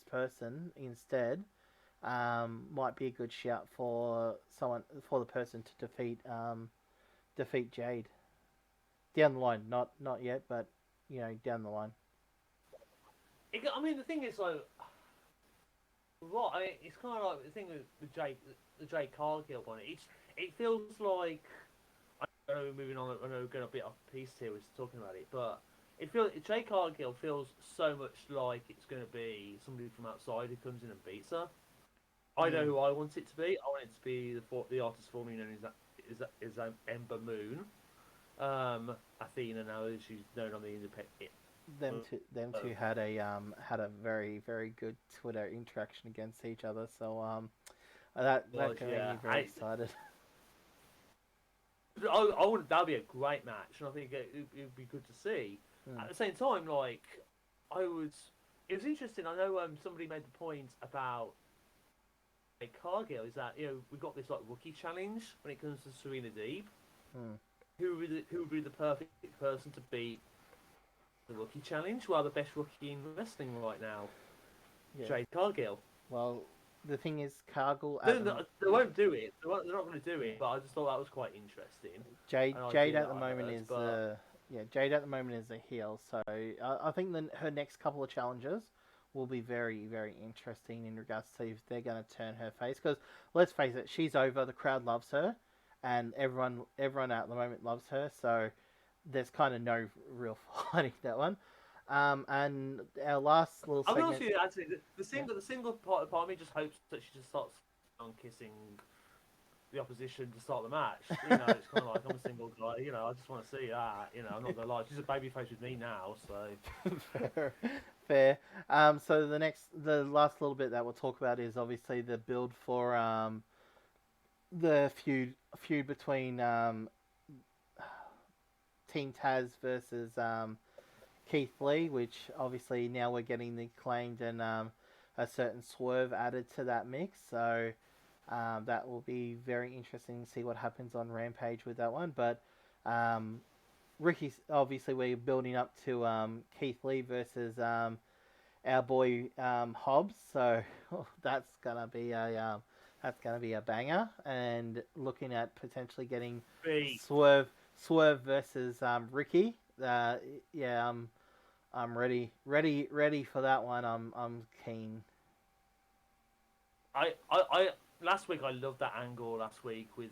Speaker 1: person instead, might be a good shout for the person to defeat Jade down the line. Not yet, but down the line.
Speaker 2: I mean, the thing is, like, it's kind of like the thing with the Jade Cargill one. It feels like I know we're moving on. I know we're going a bit off piece here. We're talking about it, but Jade Cargill feels so much like it's going to be somebody from outside who comes in and beats her. I know who I want it to be. I want it to be the artist formerly known as Ember Moon. Athena now, she's known on the independent.
Speaker 1: Them two had a very, very good Twitter interaction against each other. So that got me very excited.
Speaker 2: I would. That'd be a great match, and I think it'd be good to see. At the same time, like it was interesting. I know somebody made the point about Cargill is that we've got this like rookie challenge when it comes to Serena Deeb.
Speaker 1: Hmm.
Speaker 2: Who would be the perfect person to beat the rookie challenge? Well, the best rookie in wrestling right now,
Speaker 1: Yeah.
Speaker 2: Jade Cargill.
Speaker 1: Well, the thing is, Cargill
Speaker 2: They,
Speaker 1: at the
Speaker 2: they won't do it. They're not going to do it. But I just thought that was quite interesting,
Speaker 1: Jade
Speaker 2: an
Speaker 1: Jade
Speaker 2: idea
Speaker 1: at
Speaker 2: that
Speaker 1: the
Speaker 2: I
Speaker 1: moment
Speaker 2: heard.
Speaker 1: is
Speaker 2: But
Speaker 1: Jade at the moment is a heel. So I think her next couple of challenges will be very very interesting in regards to if they're going to turn her face. Because let's face it, she's over. The crowd loves her, and everyone at the moment loves her. So there's kind of no real fighting that one. And our last little
Speaker 2: I'll be honest
Speaker 1: segment,
Speaker 2: with you, actually, the
Speaker 1: yeah,
Speaker 2: single the single part of me just hopes that she just starts on kissing the opposition to start the match. It's kind of like I'm a single guy. I just want to see that. I'm not gonna lie. She's a babyface with me now, so
Speaker 1: fair, fair. So the last little bit that we'll talk about is obviously the build for the feud between Team Taz versus Keith Lee, which obviously now we're getting the claimed and a certain swerve added to that mix. So that will be very interesting to see what happens on Rampage with that one. But um, Ricky's obviously we're building up to Keith Lee versus our boy Hobbs. So that's gonna be a banger. And looking at potentially getting
Speaker 2: B.
Speaker 1: Swerve versus Ricky. Yeah, I'm ready for that one. I'm keen.
Speaker 2: I last week I loved that angle last week with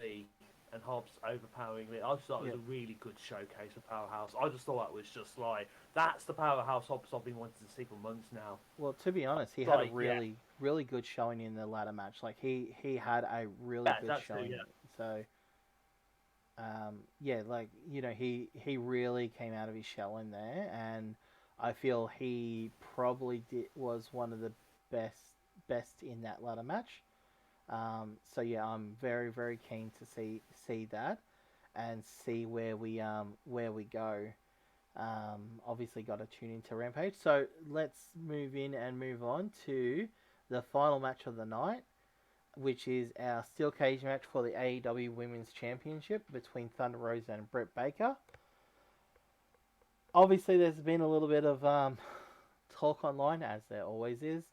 Speaker 2: Lee and Hobbs overpowering me. I just thought it
Speaker 1: Yeah.
Speaker 2: was a really good showcase of Powerhouse. I just thought that was just like that's the Powerhouse Hobbs I've been wanting to see for months now.
Speaker 1: Well, to be honest, he
Speaker 2: It's
Speaker 1: had a
Speaker 2: like yeah,
Speaker 1: really good showing in the ladder match. Like he had a really
Speaker 2: yeah,
Speaker 1: good
Speaker 2: that's too
Speaker 1: showing.
Speaker 2: yeah.
Speaker 1: So yeah, like he really came out of his shell in there, and I feel he probably was one of the best in that ladder match. So yeah, I'm very keen to see that and see where we go. Obviously, got to tune into Rampage. So let's move in and move on to the final match of the night, which is our steel cage match for the AEW Women's Championship between Thunder Rosa and Britt Baker. Obviously, there's been a little bit of talk online, as there always is,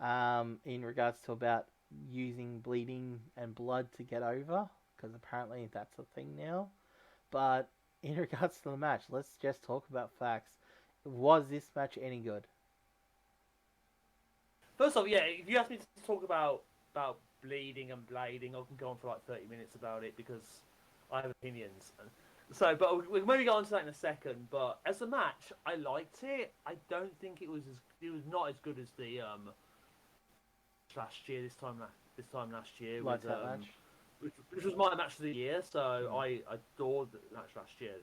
Speaker 1: in regards to about using bleeding and blood to get over, because apparently that's a thing now. But in regards to the match, let's just talk about facts. Was this match any good?
Speaker 2: First off, yeah, if you ask me to talk about bleeding and blading, I can go on for like 30 minutes about it because I have opinions. So, but we'll maybe go on to that in a second. But as a match, I liked it. I don't think it was not as good as the last year. This time last year
Speaker 1: Like
Speaker 2: with
Speaker 1: that match?
Speaker 2: which was my match of the year. So
Speaker 1: Mm.
Speaker 2: I adored the match last year.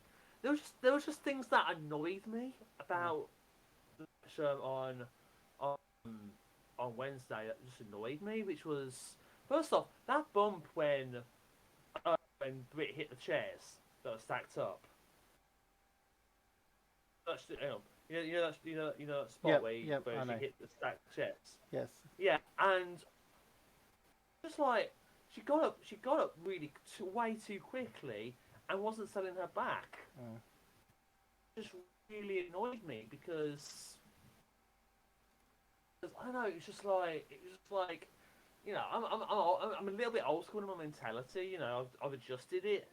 Speaker 2: There was just things that annoyed me
Speaker 1: Mm.
Speaker 2: about the match on on Wednesday that just annoyed me, which was first off that bump when Britt hit the chairs that were stacked up. That's that spot
Speaker 1: Yep,
Speaker 2: where
Speaker 1: yep,
Speaker 2: where
Speaker 1: I
Speaker 2: she
Speaker 1: know.
Speaker 2: hit the stacked chairs.
Speaker 1: Yes.
Speaker 2: Yeah, and just like she got up really way too quickly and wasn't selling her back.
Speaker 1: Mm.
Speaker 2: Just really annoyed me because I don't know. It was just like I'm a little bit old school in my mentality. I've adjusted it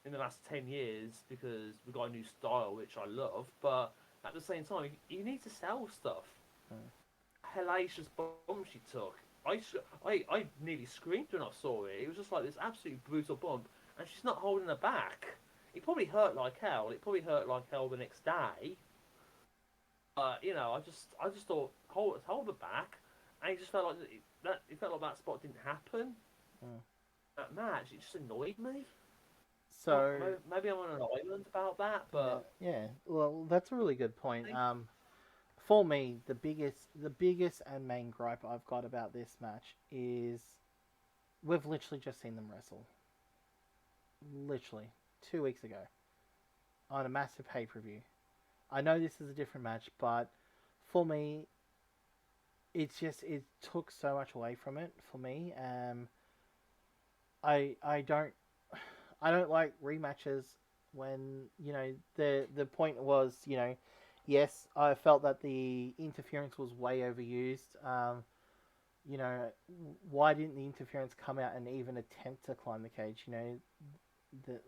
Speaker 2: in the last 10 years because we've got a new style which I love. But at the same time, you need to sell stuff.
Speaker 1: Mm.
Speaker 2: Hellacious bump she took. I nearly screamed when I saw it. It was just like this absolutely brutal bump, and she's not holding her back. It probably hurt like hell. It probably hurt like hell the next day. I just thought hold her back, and it just felt like it felt like that spot didn't happen.
Speaker 1: Mm.
Speaker 2: That match, it just annoyed me.
Speaker 1: So
Speaker 2: Maybe I'm on an island about that,
Speaker 1: yeah,
Speaker 2: but
Speaker 1: yeah. Well, that's a really good point.
Speaker 2: I think
Speaker 1: For me, the biggest and main gripe I've got about this match is we've literally just seen them wrestle. Literally 2 weeks ago on a massive pay per view. I know this is a different match, but for me, it's just it took so much away from it for me. I don't I don't like rematches when the point was yes, I felt that the interference was way overused. You know why didn't the interference come out and even attempt to climb the cage?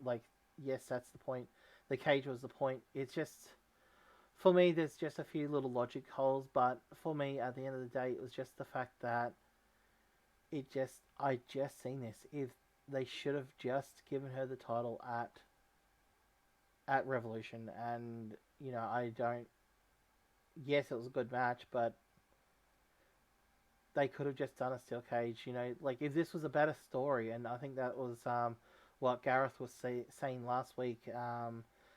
Speaker 1: Like yes, that's the point. The cage was the point. It's just for me. There's just a few little logic holes, but for me, at the end of the day, it was just the fact that I just seen this. If they should have just given her the title at Revolution, and I don't. Yes, it was a good match, but they could have just done a steel cage. Like if this was a better story, and I think that was what Gareth was saying last week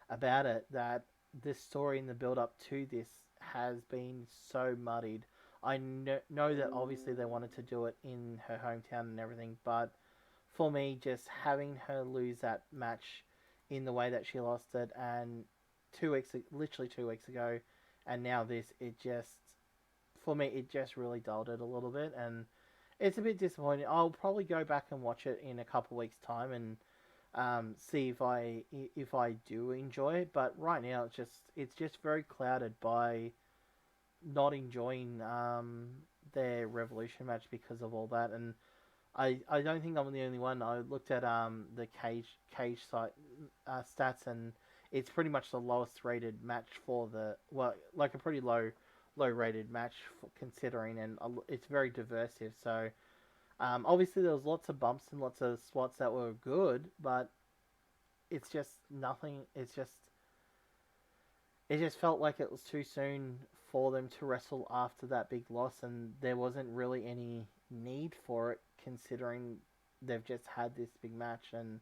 Speaker 1: about it, that this story and the build up to this has been so muddied. I know that obviously they wanted to do it in her hometown and everything, but for me, just having her lose that match in the way that she lost it, and literally 2 weeks ago, and now this, it just, for me, it just really dulled it a little bit, and it's a bit disappointing. I'll probably go back and watch it in a couple of weeks' time and see if I do enjoy it. But right now, it's just very clouded by not enjoying their Revolution match because of all that, and I don't think I'm the only one. I looked at the cage site stats, and it's pretty much the lowest rated match for the like a pretty low rated match considering, and it's very diversive. So obviously there was lots of bumps and lots of spots that were good, but it's just nothing. It just felt like it was too soon for them to wrestle after that big loss, and there wasn't really any need for it considering they've just had this big match. And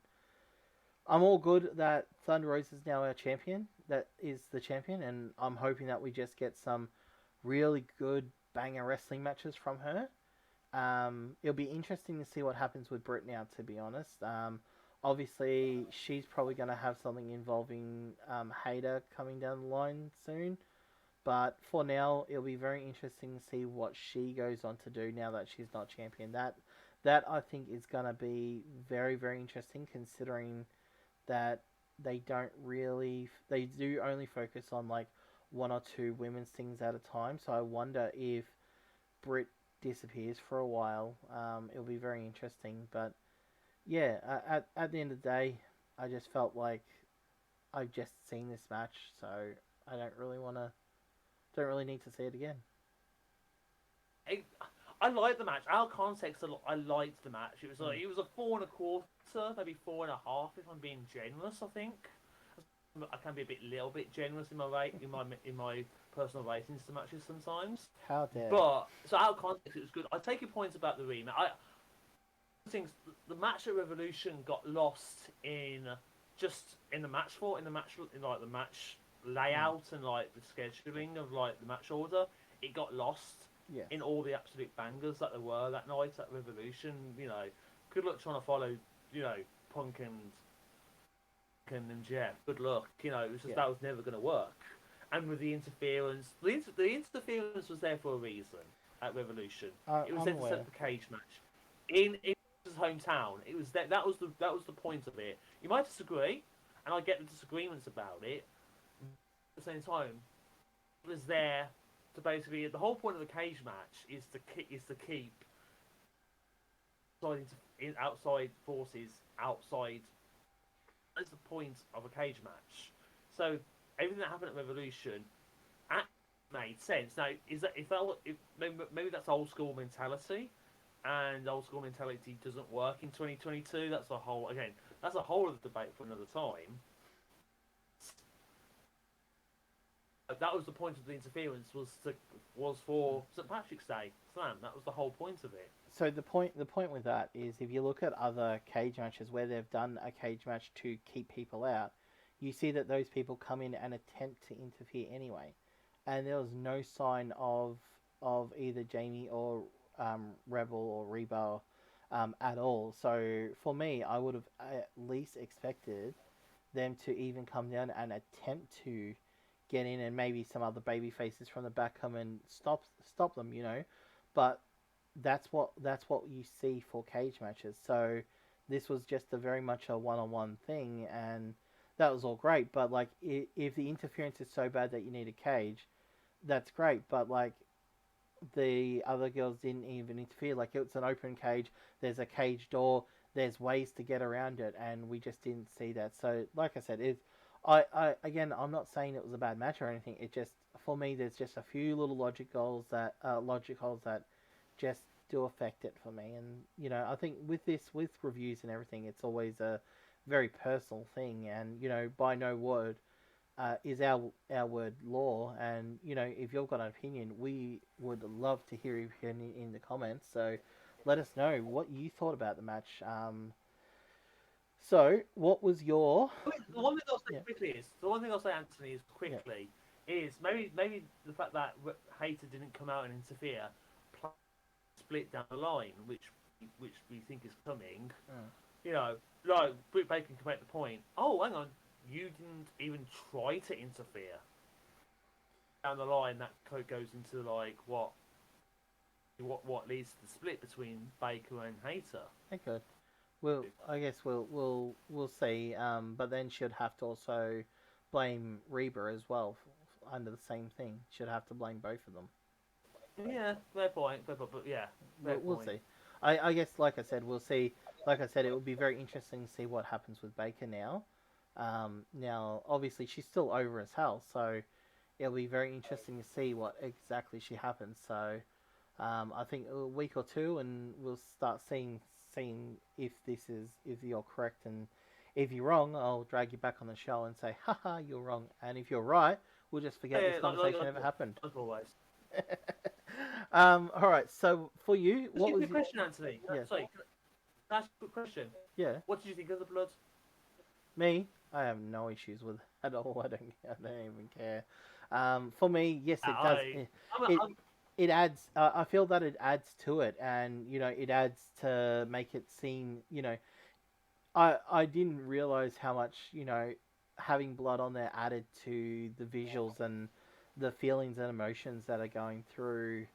Speaker 1: I'm all good that Thunder Rose is now our champion. That is the champion, and I'm hoping that we just get some really good banger wrestling matches from her. It'll be interesting to see what happens with Britt now, to be honest. Obviously, she's probably going to have something involving Hayter coming down the line soon. But for now, it'll be very interesting to see what she goes on to do now that she's not champion. That I think is going to be very, very interesting considering that they do only focus on like one or two women's things at a time. So I wonder if Britt disappears for a while. It'll be very interesting. But yeah, at the end of the day, I just felt like I've just seen this match, so I don't really need to see it again.
Speaker 2: It, I liked the match. Out of context, I liked the match. It was a 4.25, maybe 4.5 if I'm being generous. I think I can be little bit generous in my in my personal ratings to matches sometimes.
Speaker 1: How dare?
Speaker 2: But so out of context, it was good. I take your points about the rematch. I think the match at Revolution got lost in just in the match in like the match layout and like the scheduling of like the match order. It got lost
Speaker 1: Yes.
Speaker 2: in all the absolute bangers that there were that night at Revolution. Good luck trying to follow, Punk and Jeff. Good luck. It was just that was never going to work. And with the interference, the interference was there for a reason at Revolution. It was
Speaker 1: I'm
Speaker 2: there to
Speaker 1: aware.
Speaker 2: set the cage match. In his hometown, it was that was the point of it. You might disagree, and I get the disagreements about it. At the same time, it was there to basically the whole point of the cage match is to keep outside forces outside. That's the point of a cage match. So everything that happened at Revolution made sense. Now, maybe that's old school mentality, and old school mentality doesn't work in 2022. That's a whole other debate for another time. That was the point of the interference was for St Patrick's Day Slam. That was the whole point of it.
Speaker 1: So the point with that is if you look at other cage matches where they've done a cage match to keep people out, you see that those people come in and attempt to interfere anyway, and there was no sign of either Jamie or Rebel or Reba at all. So for me, I would have at least expected them to even come down and attempt to get in, and maybe some other baby faces from the back come and stop them. but that's what you see for cage matches. So this was just a very much a one-on-one thing, and that was all great. But like, if the interference is so bad that you need a cage, that's great. But like, the other girls didn't even interfere. Like, it's an open cage. There's a cage door. There's ways to get around it, and we just didn't see that. So, like I said, again, I'm not saying it was a bad match or anything. It just, for me, there's just a few little logic holes that just do affect it for me. And I think with reviews and everything, it's always a very personal thing. And by no word is our word law. And if you've got an opinion, we would love to hear your opinion in the comments. So let us know what you thought about the match. So what was your
Speaker 2: The one thing I'll say
Speaker 1: yeah
Speaker 2: quickly is the one thing I'll say, Anthony, is
Speaker 1: yeah
Speaker 2: quickly is maybe the fact that Hater didn't come out and interfere, plus split down the line, which we think is coming.
Speaker 1: mm,
Speaker 2: You know, like Britt Baker can make the point. Oh, hang on, you didn't even try to interfere down the line. That goes into like what leads to the split between Baker and Hater.
Speaker 1: okay. Well, I guess we'll see. But then she'd have to also blame Reba as well under the same thing. She'd have to blame both of them.
Speaker 2: Yeah, fair point, but yeah, fair
Speaker 1: We'll
Speaker 2: point.
Speaker 1: see. I guess, like I said, we'll see. Like I said, it will be very interesting to see what happens with Baker now. Now, obviously, she's still over as hell, so it'll be very interesting to see what exactly she happens. So, I think a week or two, and we'll start seeing if you're correct, and if you're wrong, I'll drag you back on the show and say, haha, you're wrong. And if you're right, we'll just forget this
Speaker 2: Yeah,
Speaker 1: conversation ever happened.
Speaker 2: like always.
Speaker 1: All right. So for you,
Speaker 2: Just
Speaker 1: what
Speaker 2: a
Speaker 1: was
Speaker 2: quick question, Anthony.
Speaker 1: yeah
Speaker 2: Sorry, can I ask a quick question?
Speaker 1: yeah
Speaker 2: What did you think of the blood?
Speaker 1: me? I have no issues with it at all. I don't even care. For me, yes, it does.
Speaker 2: I,
Speaker 1: It
Speaker 2: I'm
Speaker 1: it adds. I feel that it adds to it, and it adds to make it seem. I didn't realize how much having blood on there added to the visuals and the feelings and emotions that are going through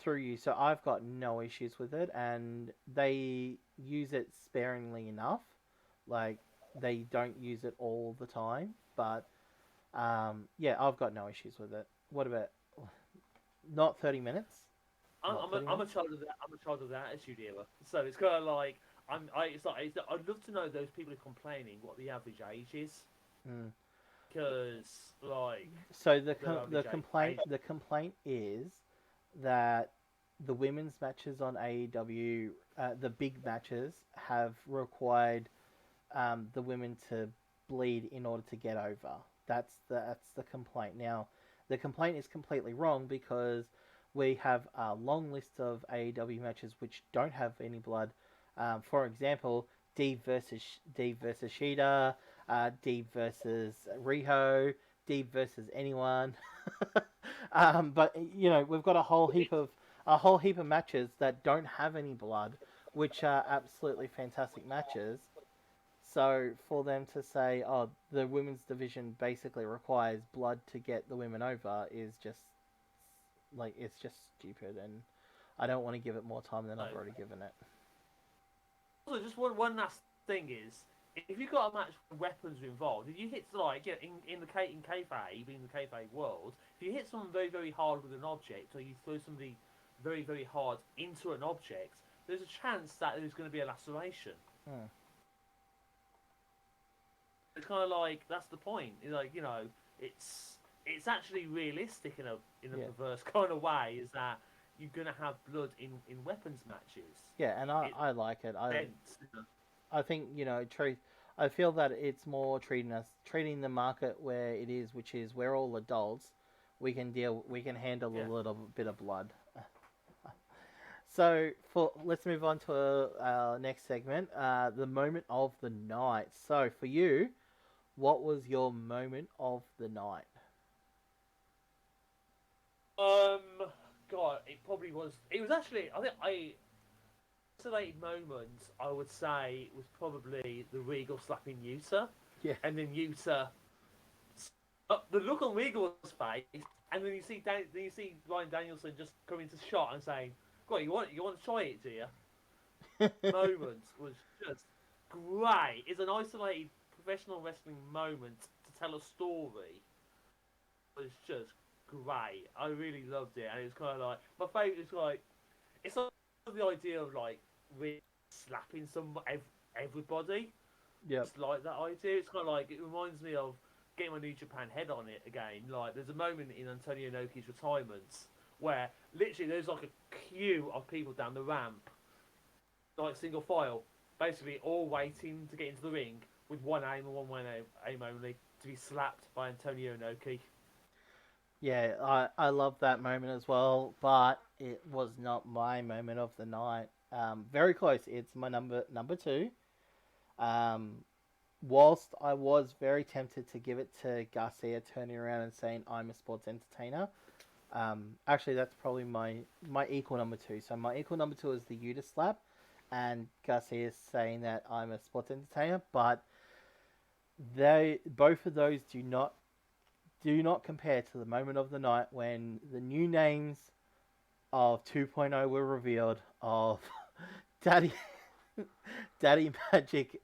Speaker 1: you. So I've got no issues with it, and they use it sparingly enough. Like, they don't use it all the time, but yeah, I've got no issues with it. What about not 30 minutes? Not 30
Speaker 2: I'm a
Speaker 1: minutes?
Speaker 2: child of that. I'm a child of the Attitude Era. So it's kind of like I'd love to know those people who are complaining what the average age is,
Speaker 1: Mm.
Speaker 2: because like
Speaker 1: So
Speaker 2: the
Speaker 1: the
Speaker 2: average
Speaker 1: complaint
Speaker 2: age.
Speaker 1: the complaint is that the women's matches on AEW, the big matches, have required the women to bleed in order to get over. That's the complaint. Now, the complaint is completely wrong because we have a long list of AEW matches which don't have any blood. For example, Deeb versus Sheeta, Deeb versus Riho, Deeb versus anyone. But we've got a whole heap of matches that don't have any blood, which are absolutely fantastic matches. So for them to say, "Oh, the women's division basically requires blood to get the women over," is just like, it's just stupid, and I don't want to give it more time than I've
Speaker 2: No.
Speaker 1: already given it.
Speaker 2: Also, just one last thing is, if you've got a match where weapons are involved, if you hit like in kayfabe, in the kayfabe world, if you hit someone very very hard with an object, or you throw somebody very very hard into an object, there's a chance that there's going to be a laceration.
Speaker 1: Hmm.
Speaker 2: It's kind of like that's the point. It's like, it's actually realistic in a
Speaker 1: Yeah,
Speaker 2: perverse kind of way. Is that you're gonna have blood in weapons matches?
Speaker 1: yeah, and I,
Speaker 2: It
Speaker 1: I like it. I
Speaker 2: sense.
Speaker 1: I think truth. I feel that it's more treating the market where it is, which is we're all adults. We can handle a
Speaker 2: Yeah.
Speaker 1: little bit of blood. So let's move on to our next segment, the moment of the night. So for you, what was your moment of the night?
Speaker 2: Um. God, it probably was. It was actually. I think isolated moment. I would say was probably the Regal slapping Yuta,
Speaker 1: Yeah,
Speaker 2: and then Yuta. The look on Regal's face, and then you see Ryan Danielson just coming to shot and saying, What you want to try it, do you? Moment was just great. It's an isolated professional wrestling moment to tell a story. It was just great. I really loved it, and it was kind of like my favorite. Is like it's like the idea of like really slapping everybody.
Speaker 1: Yep.
Speaker 2: Just like that idea. It's kind of like it reminds me of getting my New Japan head on it again. Like there's a moment in Antonio Inoki's retirement where literally there's like a queue of people down the ramp, like single file, basically all waiting to get into the ring with one aim and one aim only to be slapped by Antonio Inoki.
Speaker 1: Yeah, I love that moment as well, but it was not my moment of the night. Very close. It's my number two. Um, whilst I was very tempted to give it to Garcia, turning around and saying I'm a sports entertainer. Actually, that's probably my equal number two. So my equal number two is the Yuta slap, and Garcia saying that I'm a sports entertainer. But they both of those do not compare to the moment of the night when the new names of 2.0 were revealed of Daddy Daddy Magic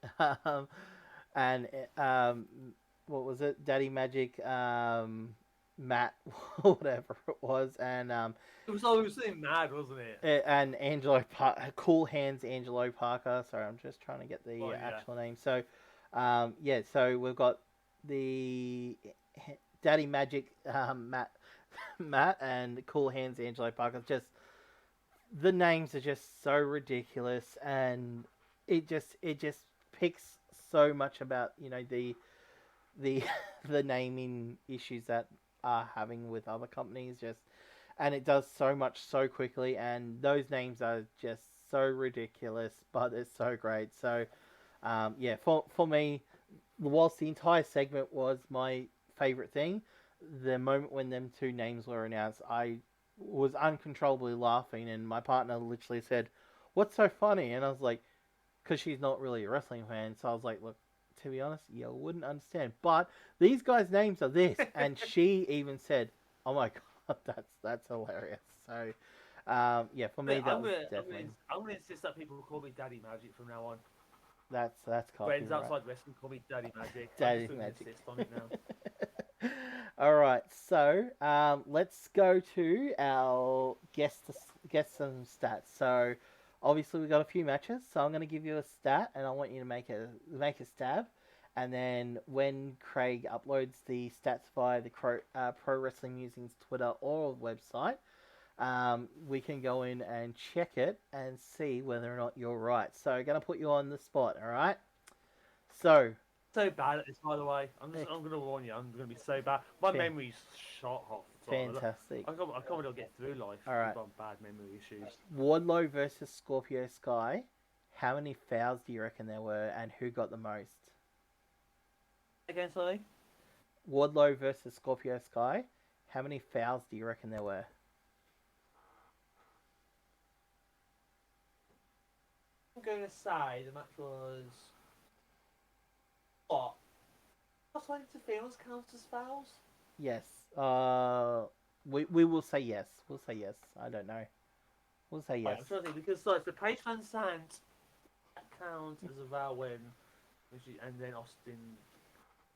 Speaker 1: and what was it? Daddy Magic Matt whatever it was
Speaker 2: It was always mad, wasn't it?
Speaker 1: and Cool Hands Angelo Parker. Sorry, I'm just trying to get the
Speaker 2: Oh yeah.
Speaker 1: actual name. So yeah, so we've got the Daddy Magic Matt and Cool Hands Angelo Parker. Just the names are just so ridiculous, and it just picks so much about the the naming issues that are having with other companies. Just and it does so much so quickly, and those names are just so ridiculous, but it's so great. So yeah, for me, whilst the entire segment was my favorite thing, the moment when them two names were announced, I was uncontrollably laughing, and my partner literally said, "What's so funny?" And I was like, "Because she's not really a wrestling fan." So I was like, "Look, to be honest, you wouldn't understand. But these guys' names are this," and she even said, "Oh my god, that's hilarious." So yeah, for me that was definitely
Speaker 2: I'm gonna insist that people call me Daddy Magic from now on.
Speaker 1: that's
Speaker 2: Friends
Speaker 1: copyright.
Speaker 2: outside wrestling call me Daddy Magic. I'm
Speaker 1: Daddy
Speaker 2: just gonna
Speaker 1: magic.
Speaker 2: insist on it now.
Speaker 1: All right, so let's go to our guess some stats. So obviously we got a few matches, so I'm going to give you a stat, and I want you to make a stab, and then when Craig uploads the stats via the Pro Wrestling Musings Twitter or website, we can go in and check it and see whether or not you're right. So I'm going to put you on the spot. All right. So
Speaker 2: So bad at this, by the way. I'm gonna warn you. I'm gonna be so bad. My
Speaker 1: Fan-
Speaker 2: memory's shot off the time.
Speaker 1: fantastic.
Speaker 2: I can't really get through life
Speaker 1: All right.
Speaker 2: with bad memory issues.
Speaker 1: Wardlow versus Scorpio Sky. How many fouls do you reckon there were, and who got the most?
Speaker 2: Again, sorry.
Speaker 1: Wardlow versus Scorpio Sky. How many fouls do you reckon there were?
Speaker 2: I'm gonna say the match was what? Outside interference counts as fouls.
Speaker 1: Yes. We will say yes. We'll say yes. I don't know. We'll say
Speaker 2: Right,
Speaker 1: yes.
Speaker 2: I'm trying to think because like the Patreon sound that counts as a foul when, and then Austin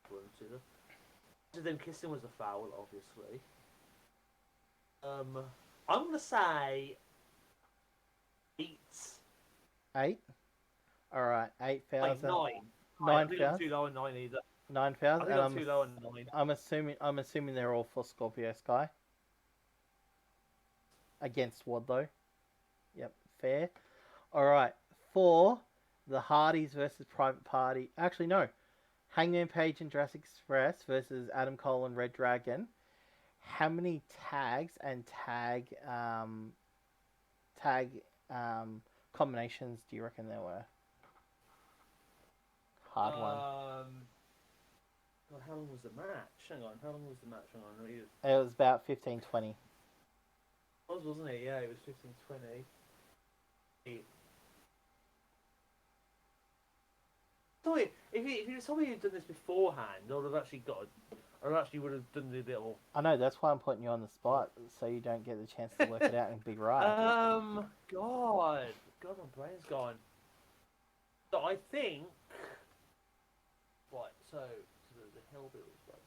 Speaker 2: to them. So then kissing was a foul, obviously. I'm gonna say 8.
Speaker 1: 8. All right. 8 fouls.
Speaker 2: Like 9.
Speaker 1: 9
Speaker 2: I think
Speaker 1: fouls.
Speaker 2: I'm too low on 9 either.
Speaker 1: 9 fouls.
Speaker 2: I think I'm too low on 9.
Speaker 1: I'm assuming they're all for Scorpio Sky against Wardlow. Yep. Fair. All right. 4. The Hardys versus Private Party. Actually, no. Hangman Page and Jurassic Express versus Adam Cole and Red Dragon. How many tags and tag combinations do you reckon there were? Hard one.
Speaker 2: God, how long was the match? Hang on, how long was the match? Hang on,
Speaker 1: It was about 15-20.
Speaker 2: It was, wasn't it? Yeah, it was 15-20. Sorry, if you told me you'd done this beforehand, I would have actually got I actually would have done the little.
Speaker 1: I know, that's why I'm putting you on the spot, so you don't get the chance to work it out and be right.
Speaker 2: God, God, my brain's gone. So I think, right. So the Hillbillies, right?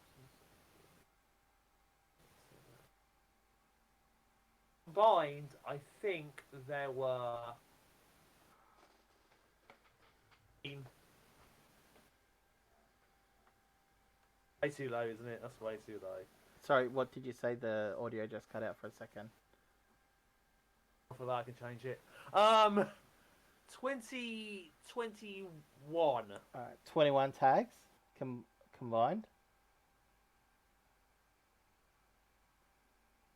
Speaker 2: Combined, I think there were. Way too low, isn't it? That's way too low.
Speaker 1: Sorry, what did you say? The audio just cut out for a second.
Speaker 2: For that, I can change it. 2021.
Speaker 1: Alright, 21 tags combined.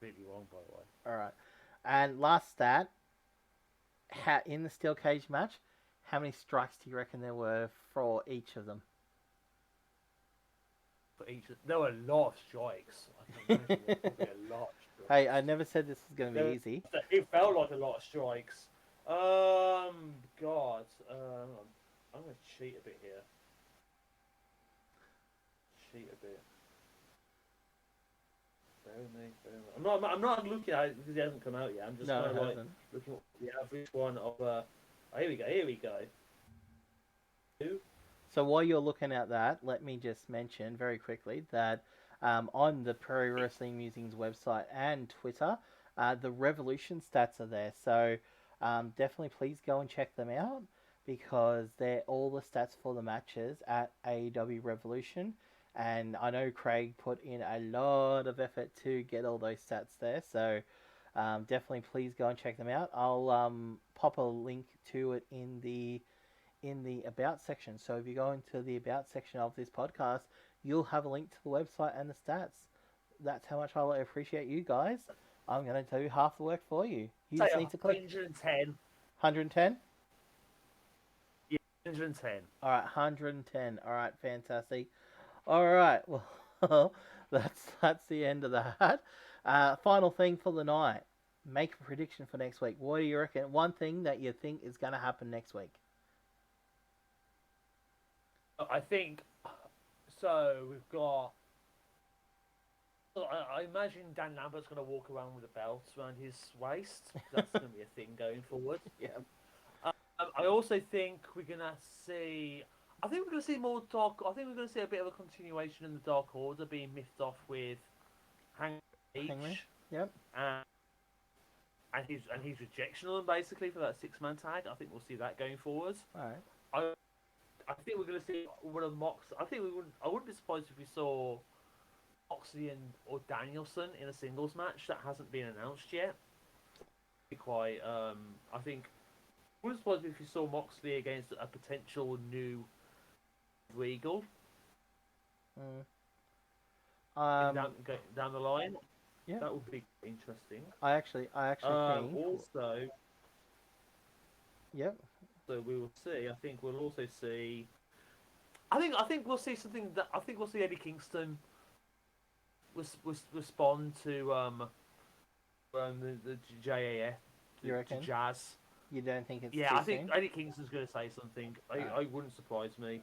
Speaker 2: Really wrong, by the way.
Speaker 1: Alright. And last stat, in the steel cage match, how many strikes do you reckon there were for each of them?
Speaker 2: There were a lot of strikes. I can imagine there were probably a lot of strikes.
Speaker 1: Hey, I never said this was going to be easy.
Speaker 2: It felt like a lot of strikes. God. I'm going to cheat a bit here. Cheat a bit. Bear with me. I'm not looking at it because it hasn't come out yet. I'm just kind of like looking at the average one of. Oh, here we go.
Speaker 1: So while you're looking at that, let me just mention very quickly that on the Pro Wrestling Musings website and Twitter, the Revolution stats are there. So definitely please go and check them out because they're all the stats for the matches at AEW Revolution. And I know Craig put in a lot of effort to get all those stats there. So definitely please go and check them out. I'll pop a link to it in the About section. So if you go into the About section of this podcast, you'll have a link to the website and the stats. That's how much I appreciate you guys. I'm going to do half the work for you. You just need to click
Speaker 2: 110.
Speaker 1: 110?
Speaker 2: Yeah, 110.
Speaker 1: All right, 110. All right, fantastic. All right, well, that's the end of that. Final thing for the night. Make a prediction for next week. What do you reckon? One thing that you think is going to happen next week.
Speaker 2: I think so. We've got. I imagine Dan Lambert's going to walk around with a belt around his waist. That's going to be a thing going forward.
Speaker 1: Yeah.
Speaker 2: I also think we're going to see. I think we're going to see more dark. I think we're going to see a bit of a continuation in the Dark Order being miffed off with Hangman.
Speaker 1: Yep.
Speaker 2: And his rejection of them basically for that 6-man tag. I think we'll see that going forward.
Speaker 1: All right.
Speaker 2: I think we're going to see one of Mox. I wouldn't be surprised if we saw Moxley or Danielson in a singles match that hasn't been announced yet. Quite. I think. I wouldn't be surprised if we saw Moxley against a potential new Regal. Down the line.
Speaker 1: Yeah.
Speaker 2: That would be interesting.
Speaker 1: I actually think.
Speaker 2: Also.
Speaker 1: Yep.
Speaker 2: So we will see. I think we'll also see. I think we'll see something that I think we'll see Eddie Kingston respond to the JAF.
Speaker 1: You reckon?
Speaker 2: Jazz.
Speaker 1: You don't think it's
Speaker 2: Yeah,
Speaker 1: too
Speaker 2: I think
Speaker 1: soon?
Speaker 2: Eddie Kingston's going to say something. I wouldn't surprise me.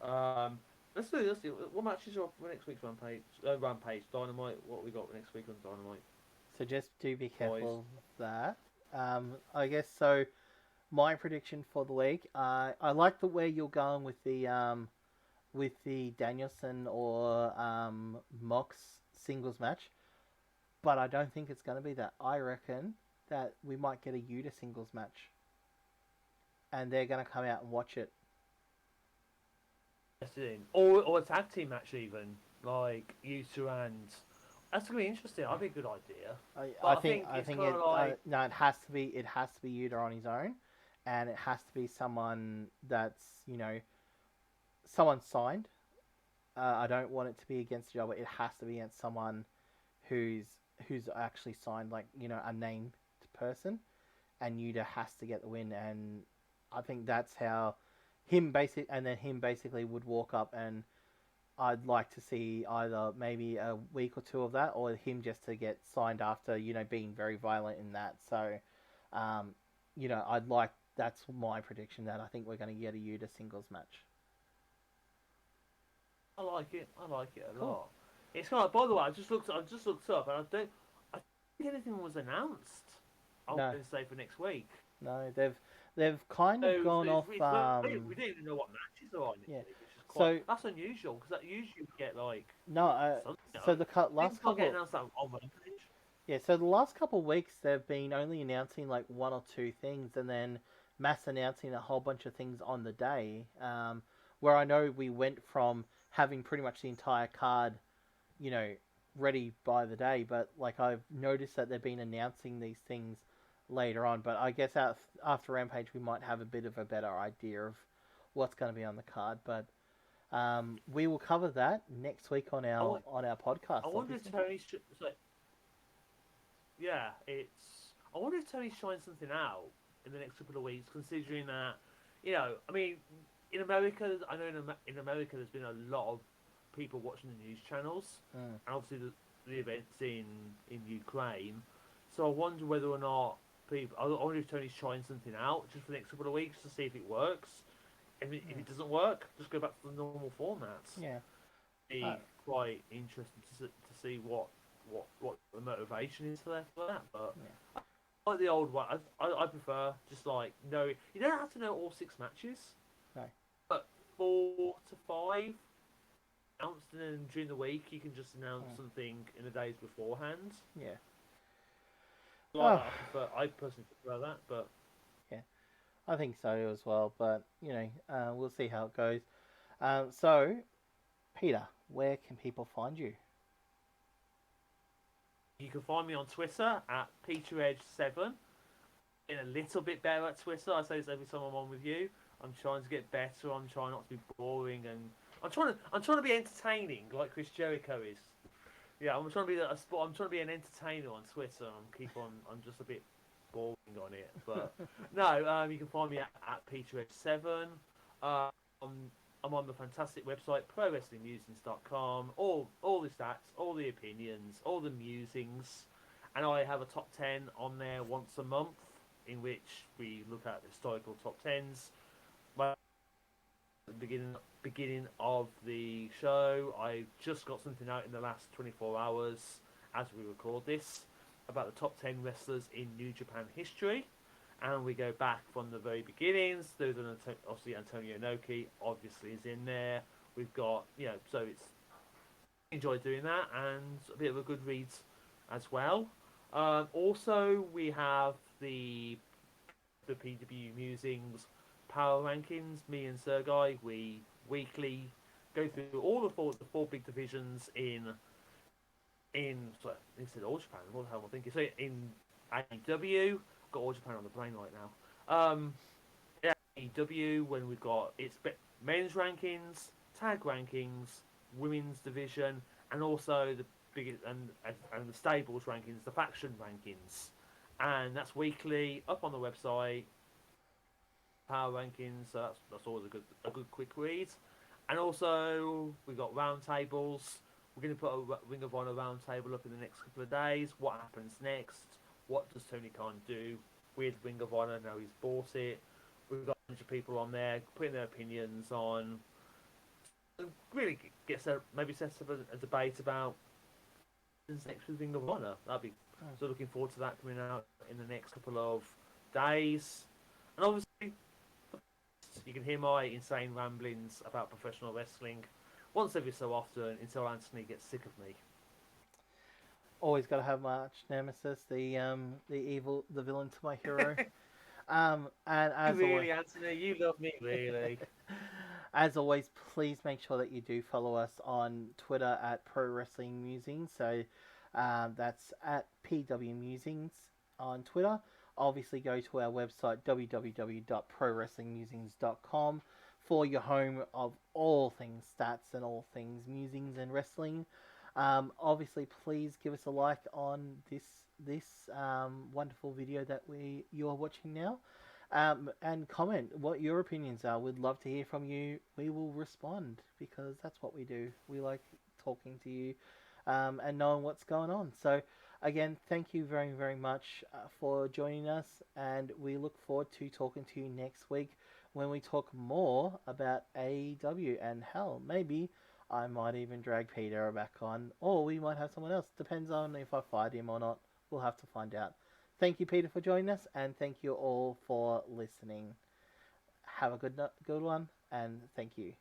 Speaker 2: Let's do. What matches are for next week's Rampage? Rampage, Dynamite. What we got next week on Dynamite?
Speaker 1: So just do be careful of that. I guess so. My prediction for the week. I like the way you're going with the Danielson or Mox singles match, but I don't think it's going to be that. I reckon that we might get a Yuta singles match, and they're going to come out and watch it.
Speaker 2: Or a tag team match even, like Yuta and. That's gonna be interesting. That'd be a good idea.
Speaker 1: I think no, it has to be Yuta on his own, and it has to be someone that's someone signed. I don't want it to be against the job. It has to be against someone who's actually signed, like a named person, and Yuta has to get the win. And I think that's how him basically would walk up, and I'd like to see either maybe a week or two of that, or him just to get signed after being very violent in that. So, that's my prediction, that I think we're going to get a Yuta singles match.
Speaker 2: I like it a lot. It's kind of, by the way, I just looked up, and I don't think anything was announced on
Speaker 1: No,
Speaker 2: Wednesday for next week.
Speaker 1: no, they've kind of
Speaker 2: So
Speaker 1: gone off.
Speaker 2: we didn't even know what matches are on
Speaker 1: Yeah,
Speaker 2: next week, which is quite
Speaker 1: so
Speaker 2: that's unusual because that usually we get like
Speaker 1: no,
Speaker 2: something.
Speaker 1: so the
Speaker 2: Things
Speaker 1: last
Speaker 2: not get
Speaker 1: couple,
Speaker 2: announced on the page.
Speaker 1: yeah, so the last couple of weeks they've been only announcing like one or two things, and then mass announcing a whole bunch of things on the day. Where I know we went from having pretty much the entire card, you know, ready by the day, but like I've noticed that they've been announcing these things later on. But I guess after Rampage we might have a bit of a better idea of what's going to be on the card. But we will cover that next week on
Speaker 2: I, wa-
Speaker 1: our podcast,
Speaker 2: I wonder if
Speaker 1: obviously.
Speaker 2: so, yeah, it's. I wonder if Tony's trying something out in the next couple of weeks, considering that, I mean, in America, I know in America there's been a lot of people watching the news channels,
Speaker 1: Mm.
Speaker 2: and obviously the events in Ukraine. So I wonder whether or not people. I wonder if Tony's trying something out just for the next couple of weeks to see if it works. If
Speaker 1: Mm.
Speaker 2: it doesn't work, just go back to the normal formats.
Speaker 1: Yeah. Uh,
Speaker 2: Be quite interesting to see what the motivation is for that. But
Speaker 1: yeah.
Speaker 2: I like the old one. I prefer just like know. You don't have to know all six matches,
Speaker 1: No.
Speaker 2: but 4 to 5 announced, and then during the week you can just announce
Speaker 1: Mm.
Speaker 2: something in the days beforehand.
Speaker 1: Yeah.
Speaker 2: Like
Speaker 1: Oh,
Speaker 2: that, I personally prefer that. But
Speaker 1: yeah. I think so as well. But we'll see how it goes. So, Peter, where can people find you?
Speaker 2: you can find me on Twitter at PeterEdge7. In a little bit better at Twitter. I say this every time I'm on with you. I'm trying to get better. I'm trying not to be boring, and I'm trying to be entertaining like Chris Jericho is. Yeah, I'm trying to be I'm trying to be an entertainer on Twitter. I'm just a bit boring on it, but no. You can find me at PeterEdge7. Um, I'm on the fantastic website ProWrestlingMusings.com. All the stats, all the opinions, all the musings, and I have a top 10 on there once a month, in which we look at historical top tens. Well, at the beginning of the show, I just got something out in the last 24 hours as we record this about the top 10 wrestlers in New Japan history. And we go back from the very beginnings. There's obviously Antonio Inoki, obviously, is in there. We've got, so it's enjoyed doing that, and a bit of a good read as well. Also, we have the PW Musings Power Rankings. Me and Sergei, we weekly go through all the four big divisions sorry, he said All Japan. What the hell am I thinking? So in AEW, got All Japan on the brain right now. Yeah, AEW when we've got men's rankings, tag rankings, women's division, and also the biggest and the stables rankings, the faction rankings, and that's weekly up on the website. Power rankings, so that's always a good quick read. And also we've got roundtables. We're going to put a Ring of Honor roundtable up in the next couple of days. What happens next? What does Tony Khan do with Ring of Honor now he's bought it? We've got a bunch of people on there putting their opinions on. Really maybe sets up a debate about what's next with Ring of Honor. That'd be
Speaker 1: Mm.
Speaker 2: so looking forward to that coming out in the next couple of days. And obviously you can hear my insane ramblings about professional wrestling once every so often until Anthony gets sick of me.
Speaker 1: Always got to have my arch nemesis, the villain to my hero. And as always,
Speaker 2: Really, Anthony, you love me, really.
Speaker 1: as always, please make sure that you do follow us on Twitter at Pro Wrestling Musings. So that's at PW Musings on Twitter. Obviously, go to our website www.prowrestlingmusings.com for your home of all things stats and all things musings and wrestling. Obviously, please give us a like on this wonderful video that you're watching now. And comment what your opinions are. We'd love to hear from you. We will respond because that's what we do. We like talking to you and knowing what's going on. So, again, thank you very, very much for joining us, and we look forward to talking to you next week when we talk more about AEW and hell, maybe I might even drag Peter back on, or we might have someone else. Depends on if I fight him or not. We'll have to find out. Thank you, Peter, for joining us, and thank you all for listening. Have a good one, and thank you.